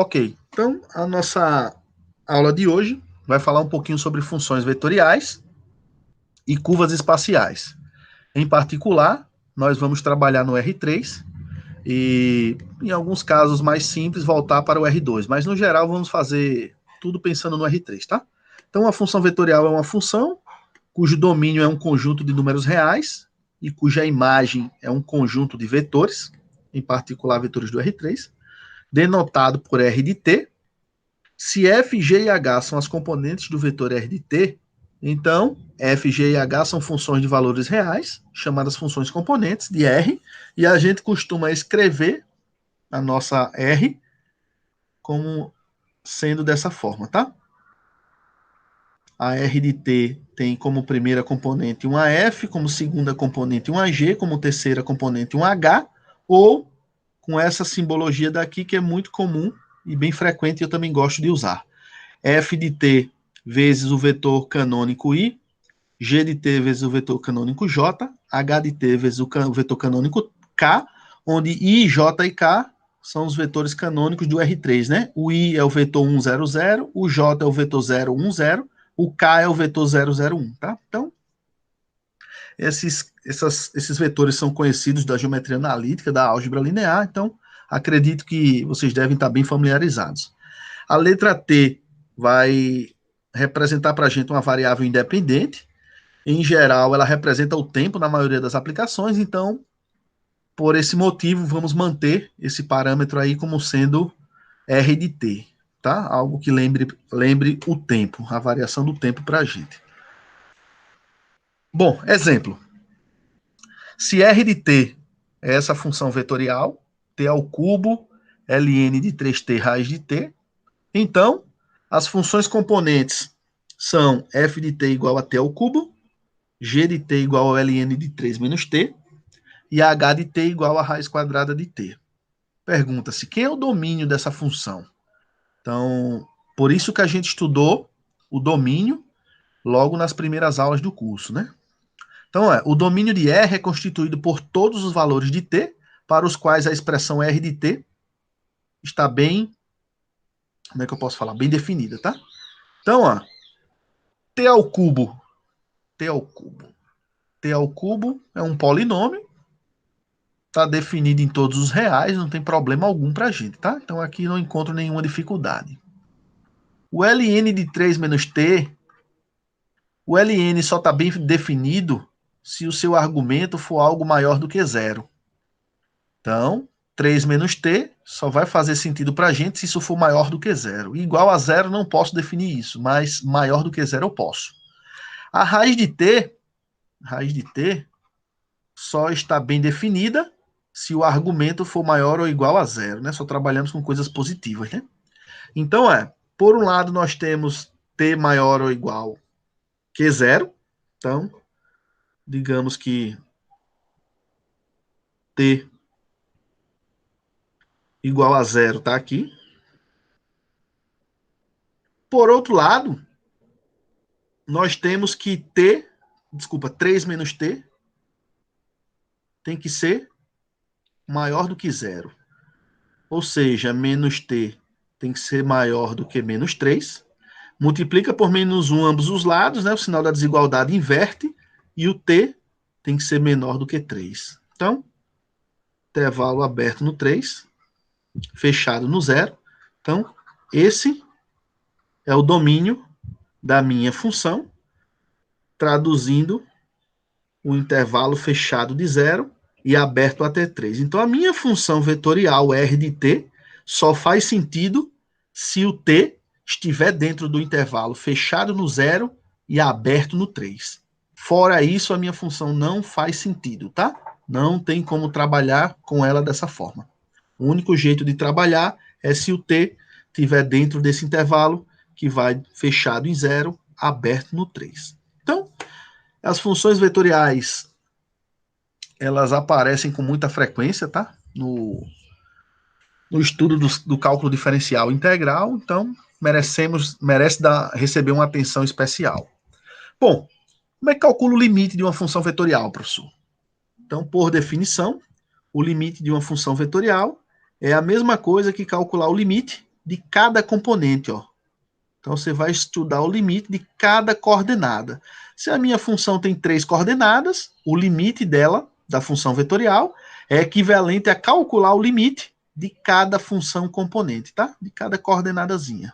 Ok, então a nossa aula de hoje vai falar um pouquinho sobre funções vetoriais e curvas espaciais. Em particular, nós vamos trabalhar no R3 e, em alguns casos mais simples, voltar para o R2, mas no geral vamos fazer tudo pensando no R3, tá? Então, a função vetorial é uma função cujo domínio é um conjunto de números reais e cuja imagem é um conjunto de vetores, em particular vetores do R3, denotado por R de t. Se f, g e h são as componentes do vetor R de t, então f, g e h são funções de valores reais, chamadas funções componentes de R, e a gente costuma escrever a nossa R como sendo dessa forma, tá? A R de t tem como primeira componente um AF, como segunda componente um AG, como terceira componente um H, ou com essa simbologia daqui que é muito comum e bem frequente, eu também gosto de usar. F de t vezes o vetor canônico I, G de t vezes o vetor canônico J, H de t vezes o vetor canônico K, onde I, J e K são os vetores canônicos do R3, né? O I é o vetor 100, o J é o vetor 010, o K é o vetor 001, tá? Então, esses vetores são conhecidos da geometria analítica, da álgebra linear, então acredito que vocês devem estar bem familiarizados. A letra T vai representar para a gente uma variável independente. Em geral, ela representa o tempo na maioria das aplicações, então, por esse motivo, vamos manter esse parâmetro aí como sendo R de t, tá? Algo que lembre o tempo, a variação do tempo para a gente. Bom, exemplo. Se R de t é essa função vetorial, t ao cubo, ln de 3t raiz de t, então, as funções componentes são f de t igual a t ao cubo, g de t igual a ln de 3 menos t, e h de t igual a raiz quadrada de t. Pergunta-se, quem é o domínio dessa função? Então, por isso que a gente estudou o domínio logo nas primeiras aulas do curso, né? Então, o domínio de R é constituído por todos os valores de t, para os quais a expressão R de t está bem, como é que eu posso falar? Bem definida, tá? Então, t ao cubo, t ao cubo. T ao cubo é um polinômio, está definido em todos os reais, não tem problema algum para a gente, tá? Então aqui não encontro nenhuma dificuldade. O ln de 3 menos t, o ln só está bem definido se o seu argumento for algo maior do que zero. Então, 3 menos t só vai fazer sentido para a gente se isso for maior do que zero. Igual a zero não posso definir isso, mas maior do que zero eu posso. A raiz de t só está bem definida se o argumento for maior ou igual a zero, né? Só trabalhamos com coisas positivas, né? Então, por um lado, nós temos t maior ou igual que zero. Então, digamos que t igual a zero está aqui. Por outro lado, nós temos que 3 menos t tem que ser maior do que zero. Ou seja, menos t tem que ser maior do que menos 3. Multiplica por menos 1 ambos os lados, né? O sinal da desigualdade inverte, e o t tem que ser menor do que 3. Então, intervalo aberto no 3, fechado no 0. Então, esse é o domínio da minha função, traduzindo o intervalo fechado de 0 e aberto até 3. Então, a minha função vetorial R de t só faz sentido se o t estiver dentro do intervalo fechado no 0 e aberto no 3. Fora isso, a minha função não faz sentido, tá? Não tem como trabalhar com ela dessa forma. O único jeito de trabalhar é se o t estiver dentro desse intervalo que vai fechado em 0, aberto no 3. Então, as funções vetoriais, elas aparecem com muita frequência, tá? No estudo do cálculo diferencial integral, então merece receber uma atenção especial. Bom, como é que calcula o limite de uma função vetorial, professor? Então, por definição, o limite de uma função vetorial é a mesma coisa que calcular o limite de cada componente, ó. Então, você vai estudar o limite de cada coordenada. Se a minha função tem 3 coordenadas, o limite dela, da função vetorial, é equivalente a calcular o limite de cada função componente, tá? De cada coordenadazinha.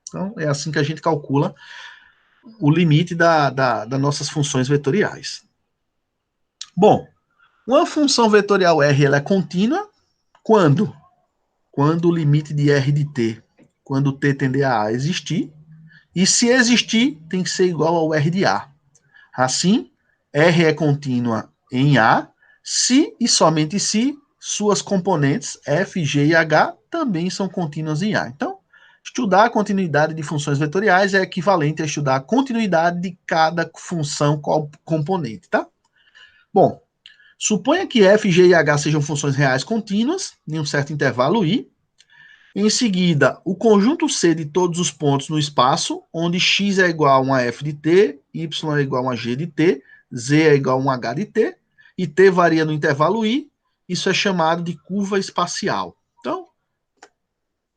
Então, é assim que a gente calcula o limite das nossas funções vetoriais. Bom, uma função vetorial R ela é contínua quando? Quando o limite de R de t, quando t tender a existir, e se existir, tem que ser igual ao R de A. Assim, R é contínua em A, se e somente se suas componentes F, G e H também são contínuas em A. Então, estudar a continuidade de funções vetoriais é equivalente a estudar a continuidade de cada função componente, tá? Bom, suponha que F, G e H sejam funções reais contínuas em um certo intervalo I. Em seguida, o conjunto C de todos os pontos no espaço, onde x é igual a uma f de t, y é igual a uma g de t, z é igual a um h de t, e t varia no intervalo I, isso é chamado de curva espacial. Então,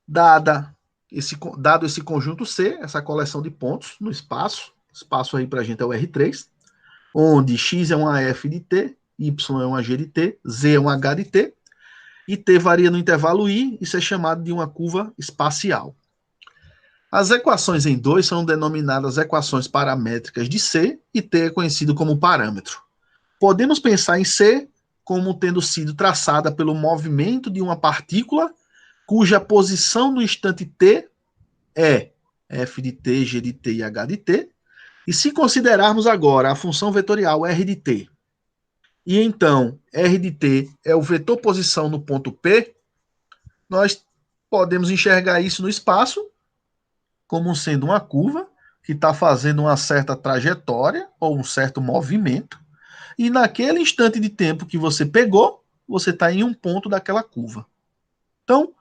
dado esse conjunto C, essa coleção de pontos no espaço aí para a gente é o R3, onde x é uma f de t, y é uma g de t, z é um h de t, e t varia no intervalo I, isso é chamado de uma curva espacial. As equações em 2 são denominadas equações paramétricas de C, e t é conhecido como parâmetro. Podemos pensar em C como tendo sido traçada pelo movimento de uma partícula cuja posição no instante t é f de t, g de t e h de t. E se considerarmos agora a função vetorial r de t, e então r de t é o vetor posição no ponto P, nós podemos enxergar isso no espaço como sendo uma curva que está fazendo uma certa trajetória ou um certo movimento, e naquele instante de tempo que você pegou, você está em um ponto daquela curva. Então,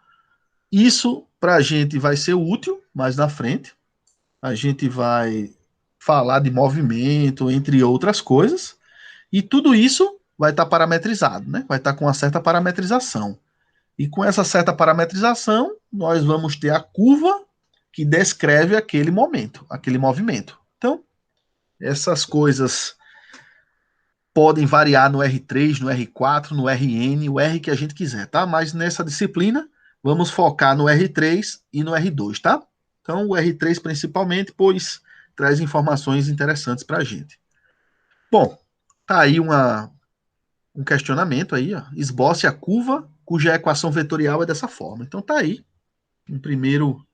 isso para a gente vai ser útil mais na frente. A gente vai falar de movimento, entre outras coisas, e tudo isso vai estar parametrizado, né? Vai estar com uma certa parametrização. E com essa certa parametrização, nós vamos ter a curva que descreve aquele momento, aquele movimento. Então, essas coisas podem variar no R3, no R4, no RN, o R que a gente quiser, tá? Mas nessa disciplina, vamos focar no R3 e no R2, tá? Então, o R3 principalmente, pois traz informações interessantes para a gente. Bom, tá aí um questionamento aí, ó. Esboce a curva cuja equação vetorial é dessa forma. Então tá aí um primeiro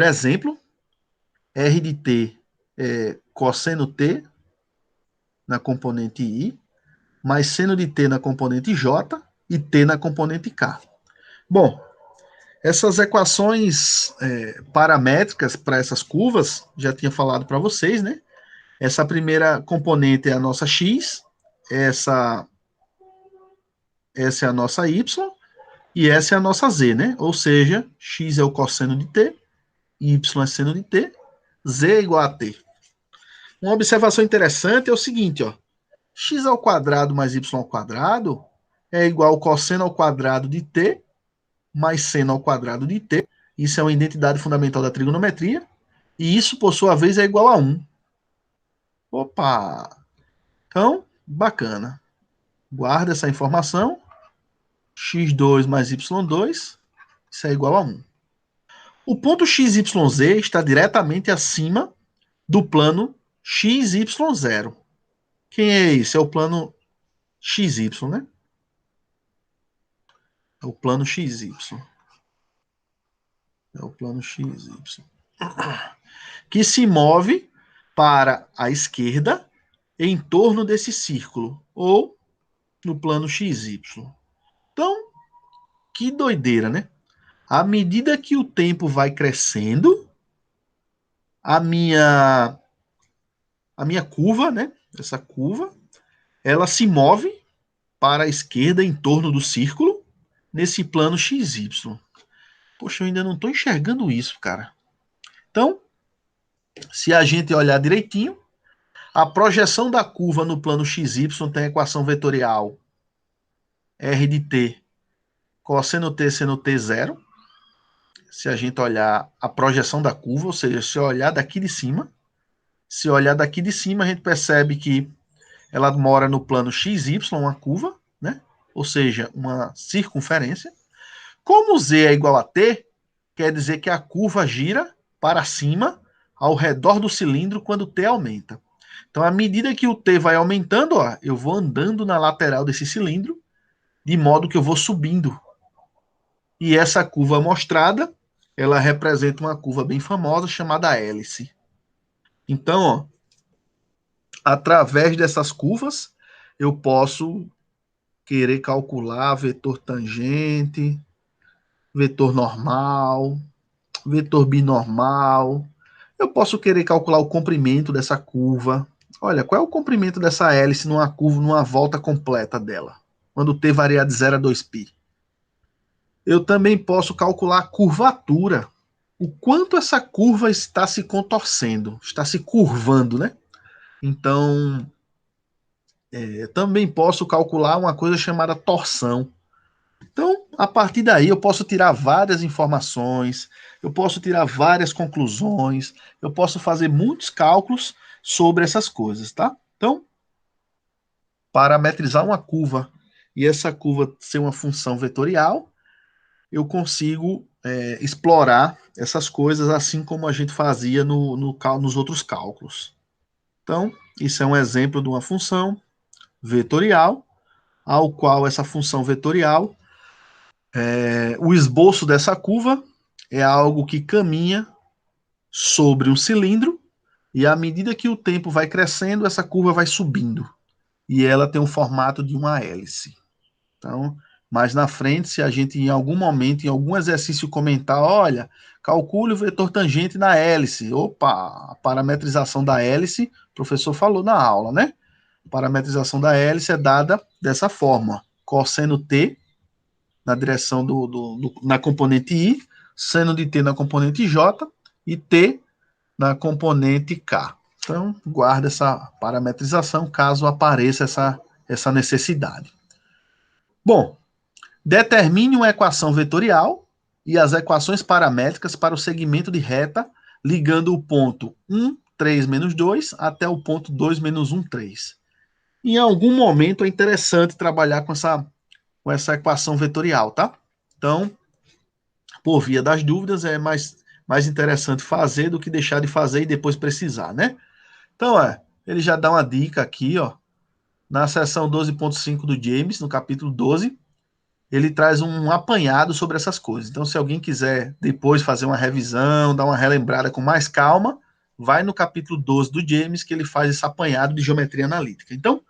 exemplo. R de t é cosseno t na componente I, mais seno de t na componente J e t na componente K. Bom, essas equações paramétricas para essas curvas, já tinha falado para vocês, né? Essa primeira componente é a nossa x, essa é a nossa y, e essa é a nossa z, né? Ou seja, x é o cosseno de t, y é seno de t, z é igual a t. Uma observação interessante é o seguinte, ó. X ao quadrado mais y ao quadrado é igual ao cosseno ao quadrado de t mais seno ao quadrado de t. Isso é uma identidade fundamental da trigonometria. E isso, por sua vez, é igual a 1. Opa! Então, bacana. Guarda essa informação. x2 mais y2, isso é igual a 1. O ponto XYZ está diretamente acima do plano XY0. Quem é esse? É o plano XY, né? É o plano XY. É o plano XY. Que se move para a esquerda em torno desse círculo, ou no plano XY. Então, que doideira, né? À medida que o tempo vai crescendo, a minha curva, né? Essa curva, ela se move para a esquerda em torno do círculo nesse plano XY. Poxa, eu ainda não estou enxergando isso, cara. Então, se a gente olhar direitinho, a projeção da curva no plano XY tem a equação vetorial R de t cosseno t seno t zero. Se a gente olhar a projeção da curva, ou seja, se olhar daqui de cima, a gente percebe que ela mora no plano XY, uma curva, né? Ou seja, uma circunferência. Como z é igual a t, quer dizer que a curva gira para cima ao redor do cilindro quando t aumenta. Então, à medida que o t vai aumentando, ó, eu vou andando na lateral desse cilindro, de modo que eu vou subindo. E essa curva mostrada, ela representa uma curva bem famosa chamada hélice. Então, ó, através dessas curvas, eu posso querer calcular vetor tangente, vetor normal, vetor binormal. Eu posso querer calcular o comprimento dessa curva. Olha, qual é o comprimento dessa hélice numa curva, numa volta completa dela, quando t variar de 0 a 2π? Eu também posso calcular a curvatura, o quanto essa curva está se contorcendo, está se curvando, né? Então, também posso calcular uma coisa chamada torção. Então, a partir daí, eu posso tirar várias informações, eu posso tirar várias conclusões, eu posso fazer muitos cálculos sobre essas coisas, tá? Então, parametrizar uma curva e essa curva ser uma função vetorial, eu consigo explorar essas coisas assim como a gente fazia nos outros cálculos. Então, isso é um exemplo de uma função vetorial, ao qual essa função vetorial, o esboço dessa curva é algo que caminha sobre um cilindro e à medida que o tempo vai crescendo, essa curva vai subindo e ela tem o formato de uma hélice. Então, mais na frente, se a gente em algum momento, em algum exercício comentar, olha, calcule o vetor tangente na hélice. Opa, a parametrização da hélice, o professor falou na aula, né? A parametrização da hélice é dada dessa forma: cosseno t na direção na componente i, seno de t na componente j e t na componente k. Então, guarda essa parametrização caso apareça essa necessidade. Bom, determine uma equação vetorial e as equações paramétricas para o segmento de reta ligando o ponto 1, 3, menos 2 até o ponto 2, menos 1, 3. Em algum momento é interessante trabalhar com essa equação vetorial, tá? Então, por via das dúvidas, é mais interessante fazer do que deixar de fazer e depois precisar, né? Então, ele já dá uma dica aqui, ó, na seção 12.5 do James, no capítulo 12, ele traz um apanhado sobre essas coisas. Então, se alguém quiser depois fazer uma revisão, dar uma relembrada com mais calma, vai no capítulo 12 do James, que ele faz esse apanhado de geometria analítica. Então,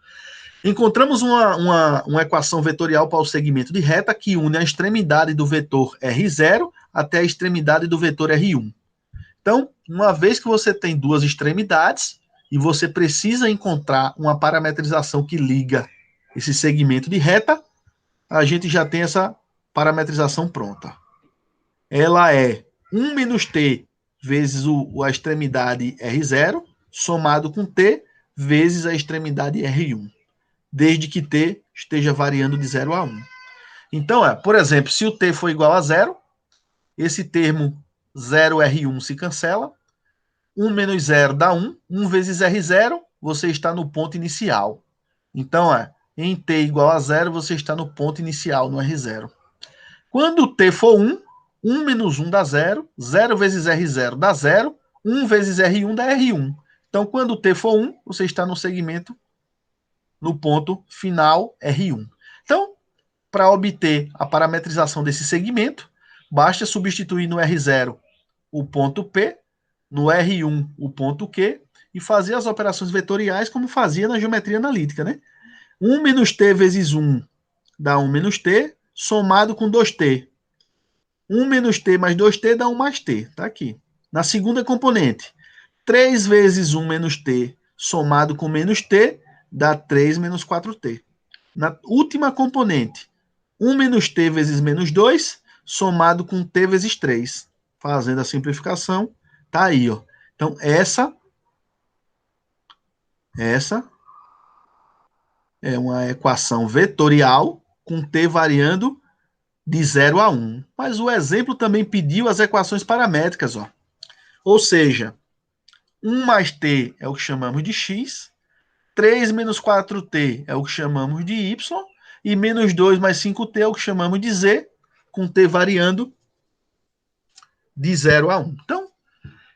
encontramos uma equação vetorial para o segmento de reta que une a extremidade do vetor R0 até a extremidade do vetor R1. Então, uma vez que você tem duas extremidades e você precisa encontrar uma parametrização que liga esse segmento de reta, a gente já tem essa parametrização pronta. Ela é 1 menos t vezes a extremidade R0, somado com t vezes a extremidade R1, desde que t esteja variando de 0 a 1. Então, por exemplo, se o t for igual a 0, esse termo 0R1 se cancela, 1 menos 0 dá 1, 1 vezes R0, você está no ponto inicial. Então, em t igual a 0, você está no ponto inicial, no R0. Quando t for 1, 1 menos 1 dá 0, 0 vezes R0 dá 0, 1 vezes R1 dá R1. Então, quando t for 1, você está no segmento, no ponto final R1. Então, para obter a parametrização desse segmento, basta substituir no R0 o ponto P, no R1 o ponto Q, e fazer as operações vetoriais como fazia na geometria analítica, né? 1 menos t vezes 1 dá 1 menos t, somado com 2t. 1 menos t mais 2t dá 1 mais t. Está aqui. Na segunda componente, 3 vezes 1 menos t somado com menos t dá 3 menos 4t. Na última componente, 1 menos t vezes menos 2 somado com t vezes 3. Fazendo a simplificação, tá aí, ó. Então, essa é uma equação vetorial com t variando de 0 a 1. Mas o exemplo também pediu as equações paramétricas, ó. Ou seja, 1 mais t é o que chamamos de x, 3 menos 4t é o que chamamos de y, e menos 2 mais 5t é o que chamamos de z, com t variando de 0 a 1. Então,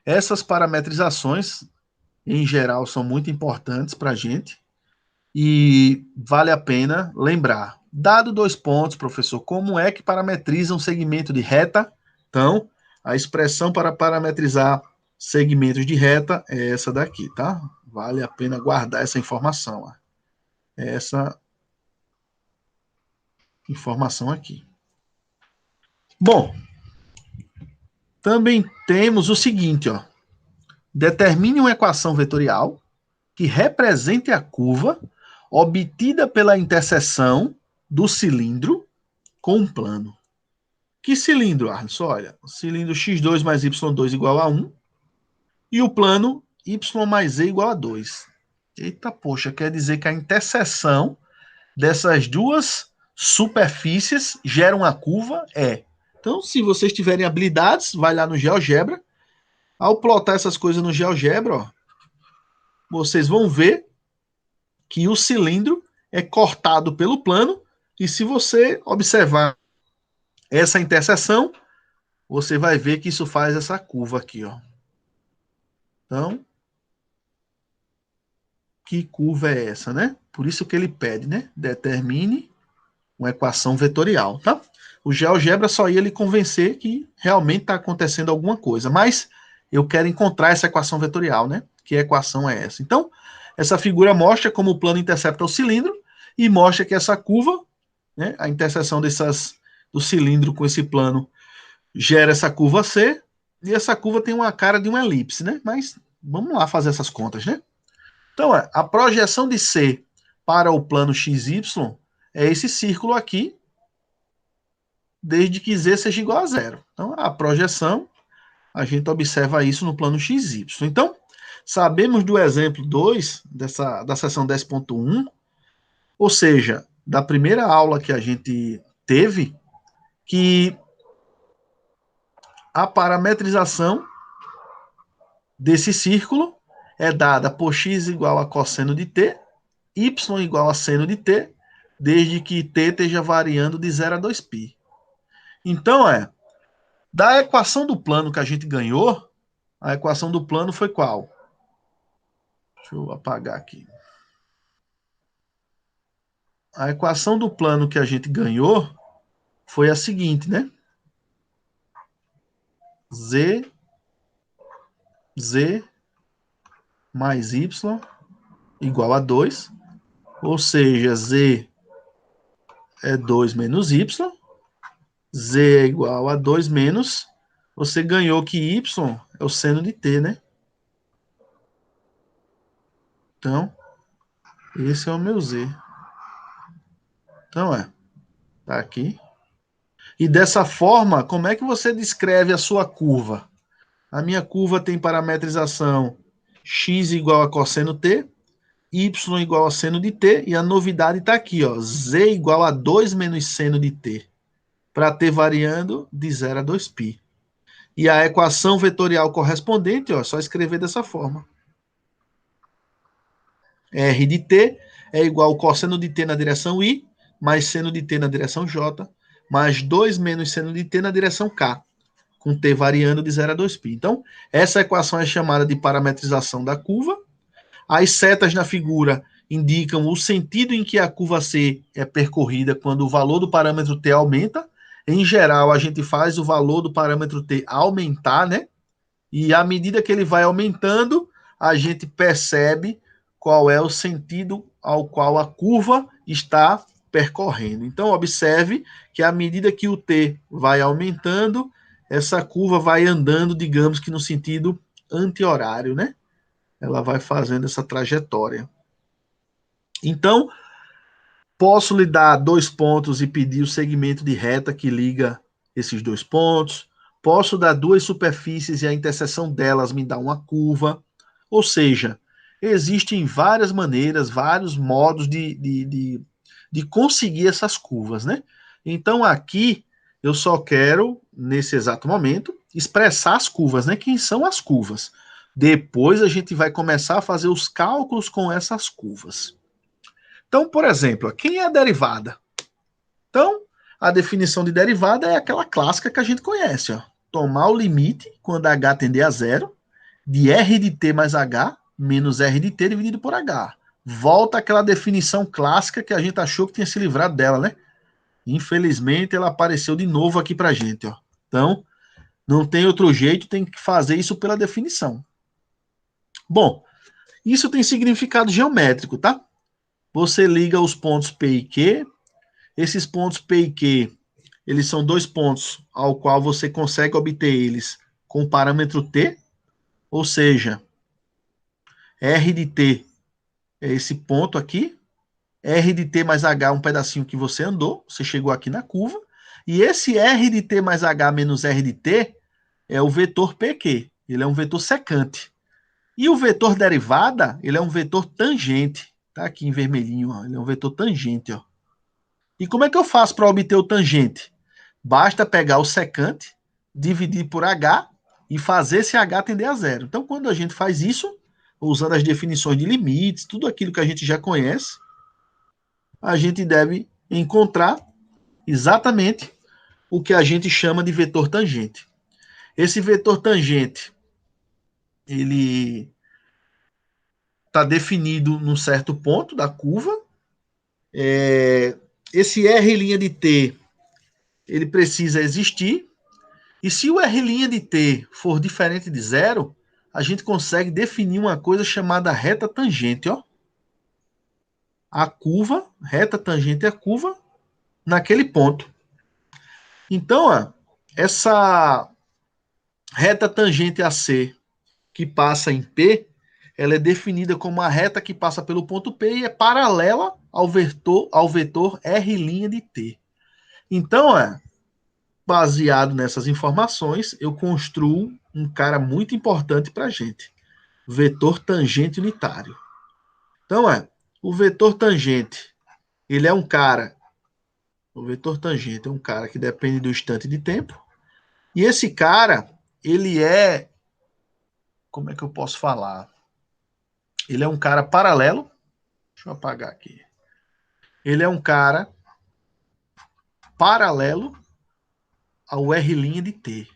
essas parametrizações, em geral, são muito importantes para a gente e vale a pena lembrar. Dado 2 pontos, professor, como é que parametriza um segmento de reta? Então, a expressão para parametrizar segmentos de reta é essa daqui, tá? Vale a pena guardar essa informação. Ó. Essa informação aqui. Bom, também temos o seguinte, ó. Determine uma equação vetorial que represente a curva obtida pela interseção do cilindro com um plano. Que cilindro, Arles? Olha, o cilindro x2 mais y2 igual a 1 e o plano y mais z igual a 2. Eita, poxa, quer dizer que a interseção dessas duas superfícies gera uma curva? É. Então, se vocês tiverem habilidades, vai lá no GeoGebra. Ao plotar essas coisas no GeoGebra, ó, vocês vão ver que o cilindro é cortado pelo plano e se você observar essa interseção, você vai ver que isso faz essa curva aqui, ó. Então, que curva é essa, né? Por isso que ele pede, né? Determine uma equação vetorial, tá? O GeoGebra só ia lhe convencer que realmente está acontecendo alguma coisa, mas eu quero encontrar essa equação vetorial, né? Que equação é essa? Então, essa figura mostra como o plano intercepta o cilindro e mostra que essa curva, né, a interseção do cilindro com esse plano gera essa curva C, e essa curva tem uma cara de uma elipse, né? Mas vamos lá fazer essas contas, né? Então, a projeção de C para o plano XY é esse círculo aqui, desde que Z seja igual a zero. Então, a projeção, a gente observa isso no plano XY. Então, sabemos do exemplo 2, da seção 10.1, ou seja, da primeira aula que a gente teve, que a parametrização desse círculo é dada por x igual a cosseno de t, y igual a seno de t, desde que t esteja variando de 0 a 2π. Então, da equação do plano que a gente ganhou, a equação do plano foi qual? Deixa eu apagar aqui. A equação do plano que a gente ganhou foi a seguinte, né? Z mais y igual a 2, ou seja, z é 2 menos y, z é igual a 2 menos, você ganhou que y é o seno de t, né? Então, esse é o meu z. Então, tá aqui. E dessa forma, como é que você descreve a sua curva? A minha curva tem parametrização x igual a cosseno t, y igual a seno de t, e a novidade está aqui, ó, z igual a 2 menos seno de t, para t variando de 0 a 2π. E a equação vetorial correspondente, ó, é só escrever dessa forma. R de t é igual ao cosseno de t na direção i, mais seno de t na direção j, mais 2 menos seno de t na direção k, com t variando de 0 a 2π. Então, essa equação é chamada de parametrização da curva. As setas na figura indicam o sentido em que a curva C é percorrida quando o valor do parâmetro t aumenta. Em geral, a gente faz o valor do parâmetro t aumentar, né? E à medida que ele vai aumentando, a gente percebe qual é o sentido ao qual a curva está percorrendo. Então, observe que à medida que o t vai aumentando, essa curva vai andando, digamos que no sentido anti-horário, né? Ela vai fazendo essa trajetória. Então, posso lhe dar 2 pontos e pedir o segmento de reta que liga esses 2 pontos. Posso dar 2 superfícies e a interseção delas me dá uma curva. Ou seja, existem várias maneiras, vários modos de conseguir essas curvas, né? Então, aqui eu só quero, nesse exato momento, expressar as curvas, né? Quem são as curvas? Depois a gente vai começar a fazer os cálculos com essas curvas. Então, por exemplo, quem é a derivada? Então, a definição de derivada é aquela clássica que a gente conhece, ó. Tomar o limite, quando h tender a zero, de r de t mais h menos r de t dividido por h. Volta àquela definição clássica que a gente achou que tinha se livrado dela, né? Infelizmente, ela apareceu de novo aqui pra gente, ó. Então, não tem outro jeito, tem que fazer isso pela definição. Bom, isso tem significado geométrico, tá? Você liga os pontos P e Q. Esses pontos P e Q, eles são dois pontos ao qual você consegue obter eles com o parâmetro T, ou seja, R de T é esse ponto aqui, R de T mais H é um pedacinho que você andou, você chegou aqui na curva, e esse R de T mais H menos R de T é o vetor PQ, ele é um vetor secante. E o vetor derivada, ele é um vetor tangente, tá aqui em vermelhinho, ó, ele é um vetor tangente, ó. E como é que eu faço para obter o tangente? Basta pegar o secante, dividir por h e fazer esse h tender a zero. Então, quando a gente faz isso, usando as definições de limites, tudo aquilo que a gente já conhece, a gente deve encontrar exatamente o que a gente chama de vetor tangente. Esse vetor tangente, ele está definido num certo ponto da curva. Esse r' de t, ele precisa existir. E se o r' de t for diferente de zero, a gente consegue definir uma coisa chamada reta tangente, ó. A curva, reta tangente à curva, naquele ponto. Então, ó, essa reta tangente a C que passa em P, ela é definida como uma reta que passa pelo ponto P e é paralela ao vetor r' de t. Então, ó, baseado nessas informações, eu construo um cara muito importante para a gente. Vetor tangente unitário. Então, o vetor tangente, ele é um cara, o vetor tangente é um cara que depende do instante de tempo, e esse cara, ele é, como é que eu posso falar? Ele é um cara paralelo, deixa eu apagar aqui. Ele é um cara paralelo ao r' de t.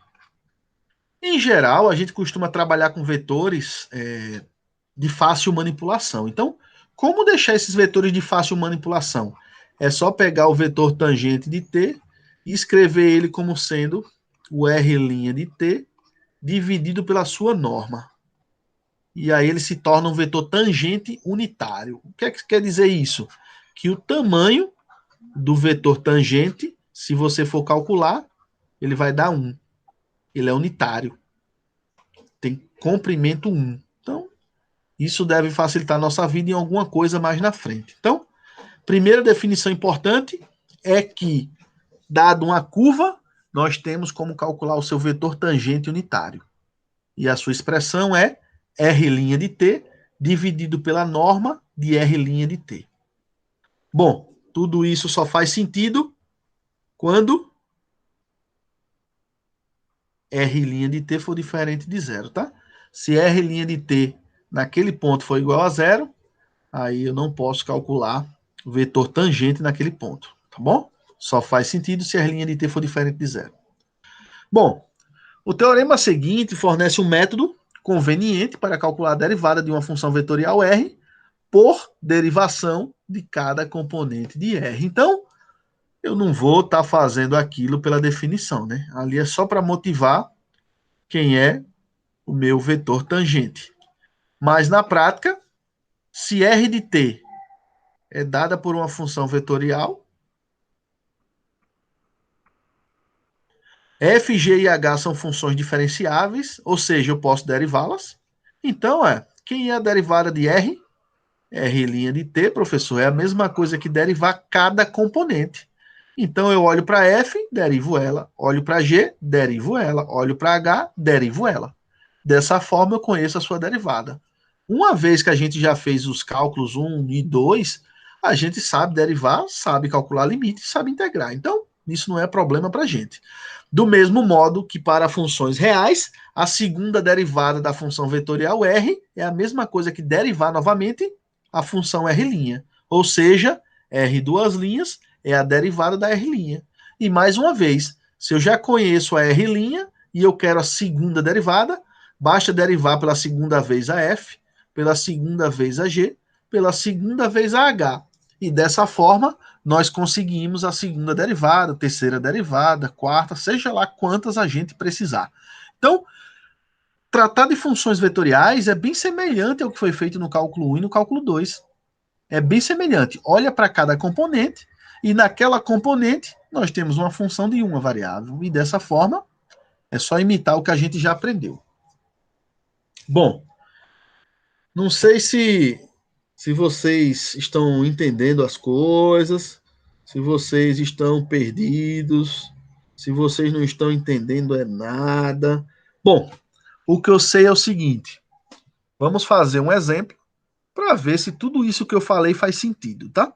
Em geral, a gente costuma trabalhar com vetores de fácil manipulação. Então, como deixar esses vetores de fácil manipulação? É só pegar o vetor tangente de t e escrever ele como sendo o r' de t dividido pela sua norma. E aí ele se torna um vetor tangente unitário. O que é que quer dizer isso? Que o tamanho do vetor tangente, se você for calcular, ele vai dar 1. Ele é unitário. Tem comprimento 1. Então, isso deve facilitar a nossa vida em alguma coisa mais na frente. Então, primeira definição importante é que, dado uma curva, nós temos como calcular o seu vetor tangente unitário. E a sua expressão é r' de t dividido pela norma de r' de t. Bom, tudo isso só faz sentido quando r' de t for diferente de zero, tá? Se r' de t naquele ponto for igual a zero, aí eu não posso calcular o vetor tangente naquele ponto, tá bom? Só faz sentido se r' de t for diferente de zero. Bom, o teorema seguinte fornece um método conveniente para calcular a derivada de uma função vetorial r por derivação de cada componente de r. Então, eu não vou estar fazendo aquilo pela definição, né? Ali é só para motivar quem é o meu vetor tangente. Mas, na prática, se r de t é dada por uma função vetorial, f, g e h são funções diferenciáveis, ou seja, eu posso derivá-las. Então, quem é a derivada de r? R' de t, professor, é a mesma coisa que derivar cada componente. Então, eu olho para f, derivo ela. Olho para g, derivo ela. Olho para h, derivo ela. Dessa forma, eu conheço a sua derivada. Uma vez que a gente já fez os cálculos 1 e 2, a gente sabe derivar, sabe calcular limite, sabe integrar. Então, isso não é problema para a gente. Do mesmo modo que para funções reais, a segunda derivada da função vetorial R é a mesma coisa que derivar novamente a função R'. Ou seja, R duas linhas é a derivada da R'. E mais uma vez, se eu já conheço a R' e eu quero a segunda derivada, basta derivar pela segunda vez a F, pela segunda vez a G, pela segunda vez a H. E dessa forma, nós conseguimos a segunda derivada, terceira derivada, quarta, seja lá quantas a gente precisar. Então, tratar de funções vetoriais é bem semelhante ao que foi feito no cálculo 1 e no cálculo 2. É bem semelhante. Olha para cada componente e naquela componente nós temos uma função de uma variável. E dessa forma, é só imitar o que a gente já aprendeu. Bom, não sei se vocês estão entendendo as coisas, se vocês estão perdidos, se vocês não estão entendendo é nada. Bom, o que eu sei é o seguinte: vamos fazer um exemplo para ver se tudo isso que eu falei faz sentido, tá?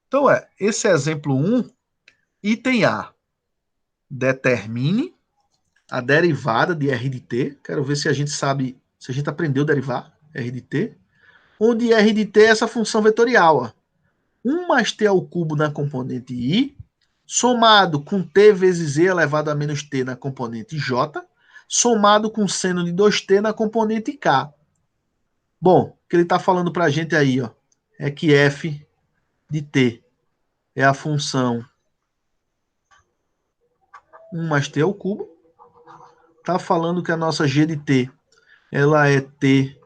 Então esse exemplo 1, item A. Determine a derivada de R de t. Quero ver se a gente sabe, se a gente aprendeu a derivar R de t. Onde R de t é essa função vetorial, ó. 1 mais t ao cubo na componente i, somado com t vezes e elevado a menos t na componente j, somado com seno de 2t na componente k. Bom, o que ele está falando para a gente aí, ó, é que f de t é a função 1 mais t ao cubo. Está falando que a nossa g de t ela é t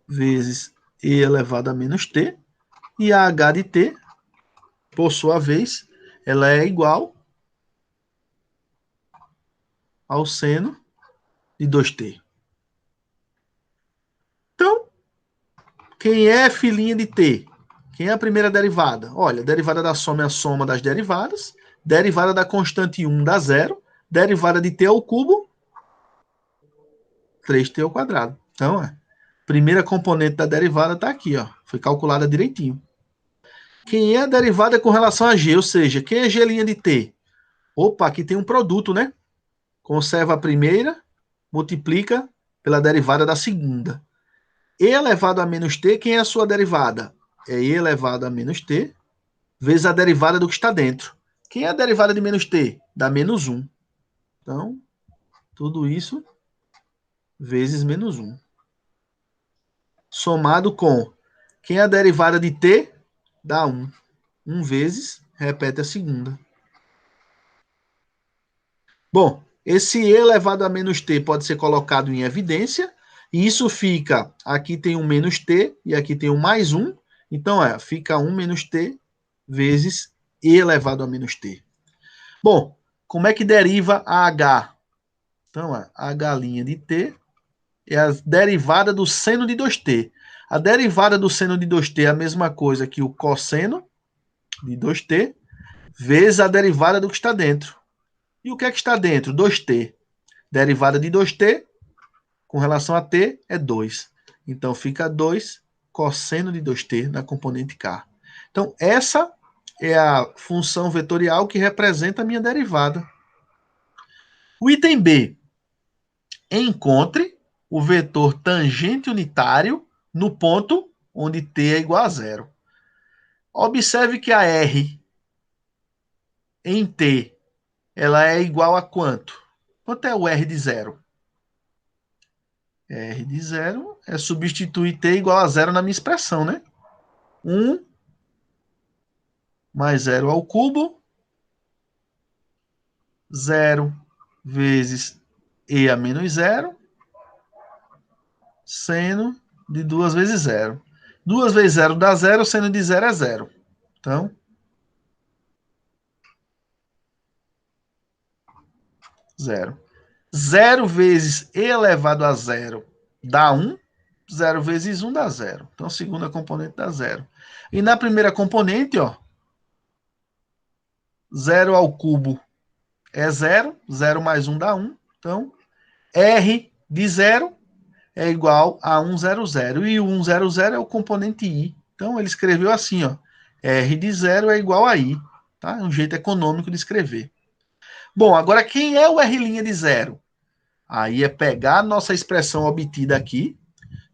vezes e elevado a menos t. E a h de t, por sua vez, ela é igual ao seno de 2t. Então, quem é f' de t? Quem é a primeira derivada? Olha, a derivada da soma é a soma das derivadas, derivada da constante 1 dá zero, derivada de t ao cubo, 3t ao quadrado. Então, primeira componente da derivada está aqui, ó, foi calculada direitinho. Quem é a derivada com relação a g? Ou seja, quem é g' de t? Opa, aqui tem um produto, né? Conserva a primeira, multiplica pela derivada da segunda. E elevado a menos t, quem é a sua derivada? É e elevado a menos t, vezes a derivada do que está dentro. Quem é a derivada de menos t? Dá menos 1. Então, tudo isso vezes menos 1. Somado com quem é a derivada de t? Dá 1. 1 vezes, repete a segunda. Bom, esse e elevado a menos t pode ser colocado em evidência, e isso fica, aqui tem um menos t, e aqui tem um mais 1, então fica 1 menos t vezes e elevado a menos t. Bom, como é que deriva a h? Então, a h' de t é a derivada do seno de 2t. A derivada do seno de 2t é a mesma coisa que o cosseno de 2t, vezes a derivada do que está dentro. E o que é que está dentro? 2t. Derivada de 2t com relação a t é 2. Então, fica 2 cosseno de 2t na componente k. Então, essa é a função vetorial que representa a minha derivada. O item B. Encontre o vetor tangente unitário no ponto onde t é igual a zero. Observe que a R em t ela é igual a quanto? Quanto é o R de zero? R de zero é substituir t igual a zero na minha expressão, né? 1 mais 0 ao cubo, 0 vezes e a menos 0, seno de 2 vezes 0. 2 vezes 0 dá 0, seno de 0 é 0. Então, 0. 0 vezes e elevado a 0 dá 1. 0 vezes 1 dá 0. Então, a segunda componente dá 0. E na primeira componente, ó, 0 ao cubo é 0. 0 mais 1 dá 1. Então, R de 0 é igual a 100. E o 100 é o componente I. Então, ele escreveu assim, ó. R de 0 é igual a I. Tá? É um jeito econômico de escrever. Bom, agora quem é o R' de zero? Aí é pegar a nossa expressão obtida aqui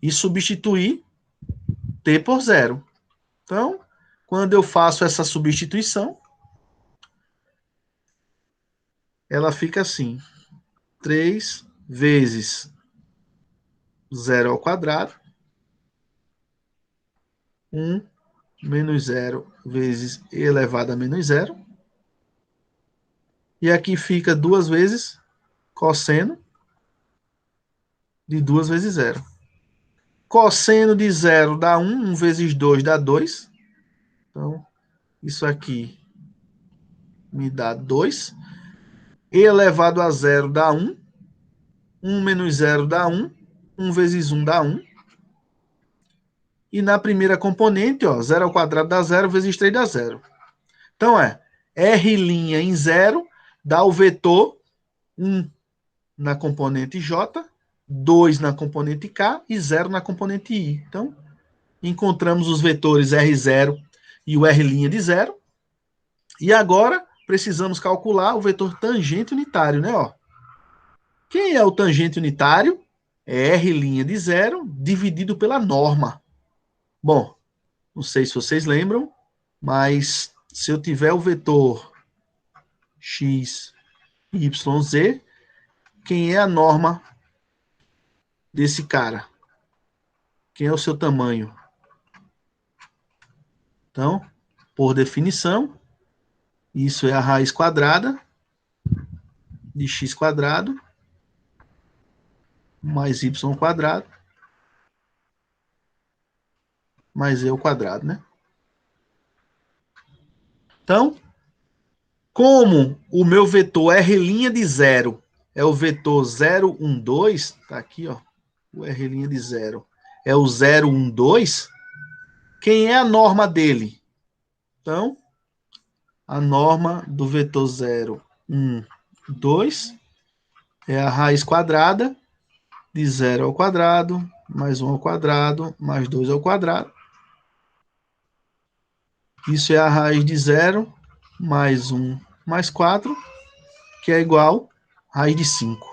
e substituir t por zero. Então, quando eu faço essa substituição, ela fica assim. 3 vezes 0 ao quadrado, 1 menos 0 vezes e elevado a menos 0. E aqui fica 2 vezes cosseno de 2 vezes 0. Cosseno de 0 dá 1, 1 vezes 2 dá 2. Então, isso aqui me dá 2. E elevado a 0 dá 1. 1 menos 0 dá 1. 1 vezes 1 dá 1. E na primeira componente, ó, 0 ao quadrado dá 0, vezes 3 dá 0. Então, R' em 0 dá o vetor 1 na componente J, 2 na componente K e 0 na componente I. Então, encontramos os vetores R0 e o R' de 0. E agora, precisamos calcular o vetor tangente unitário, né? Ó. Quem é o tangente unitário? É R' de 0 dividido pela norma. Bom, não sei se vocês lembram, mas se eu tiver o vetor x, y, z, quem é a norma desse cara? Quem é o seu tamanho? Então, por definição, isso é a raiz quadrada de x quadrado mais y quadrado mais e ao quadrado, né? Então, como o meu vetor R' de 0 é o vetor 0, 1, 2, tá aqui, ó, o R' de 0 é o 0, 1, 2, quem é a norma dele? Então, a norma do vetor 0, 1, 2 é a raiz quadrada de 0 ao quadrado, mais 1 ao quadrado, mais 2 ao quadrado. Isso é a raiz de 0, mais 1, mais 4, que é igual a raiz de 5.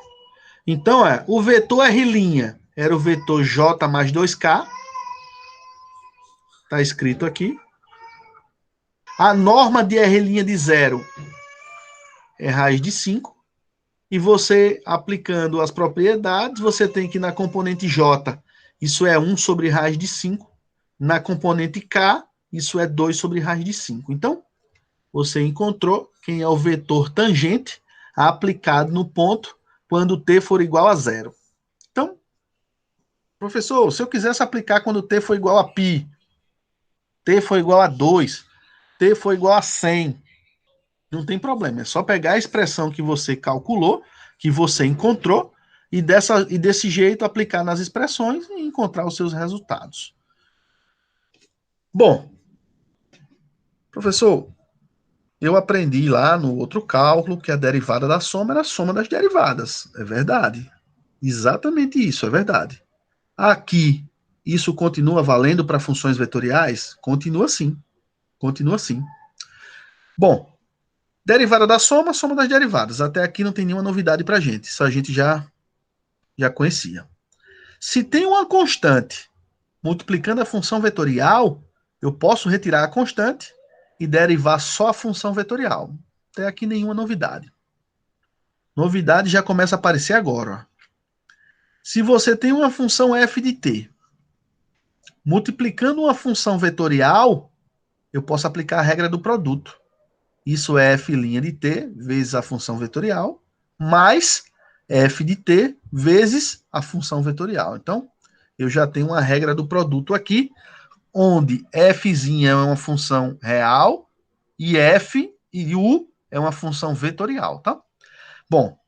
Então, o vetor R' era o vetor J mais 2K. Está escrito aqui. A norma de R' de 0 é raiz de 5. E você, aplicando as propriedades, você tem que na componente J, isso é 1 sobre raiz de 5. Na componente K, isso é 2 sobre raiz de 5. Então, você encontrou quem é o vetor tangente aplicado no ponto quando t for igual a 0. Então, professor, se eu quisesse aplicar quando t for igual a π, t for igual a 2, t for igual a 100, não tem problema. É só pegar a expressão que você calculou, que você encontrou, e desse jeito aplicar nas expressões e encontrar os seus resultados. Bom, professor, eu aprendi lá no outro cálculo que a derivada da soma era a soma das derivadas. É verdade. Exatamente isso, é verdade. Aqui, isso continua valendo para funções vetoriais? Continua sim. Continua sim. Bom, derivada da soma, soma das derivadas. Até aqui não tem nenhuma novidade para a gente. Isso a gente já conhecia. Se tem uma constante multiplicando a função vetorial, eu posso retirar a constante e derivar só a função vetorial. Até aqui nenhuma novidade. Novidade já começa a aparecer agora. Se você tem uma função f de t, multiplicando uma função vetorial, eu posso aplicar a regra do produto. Isso é f' de t vezes a função vetorial, mais f de t vezes a função vetorial. Então, eu já tenho uma regra do produto aqui, onde f' é uma função real e f e u é uma função vetorial, tá? Bom,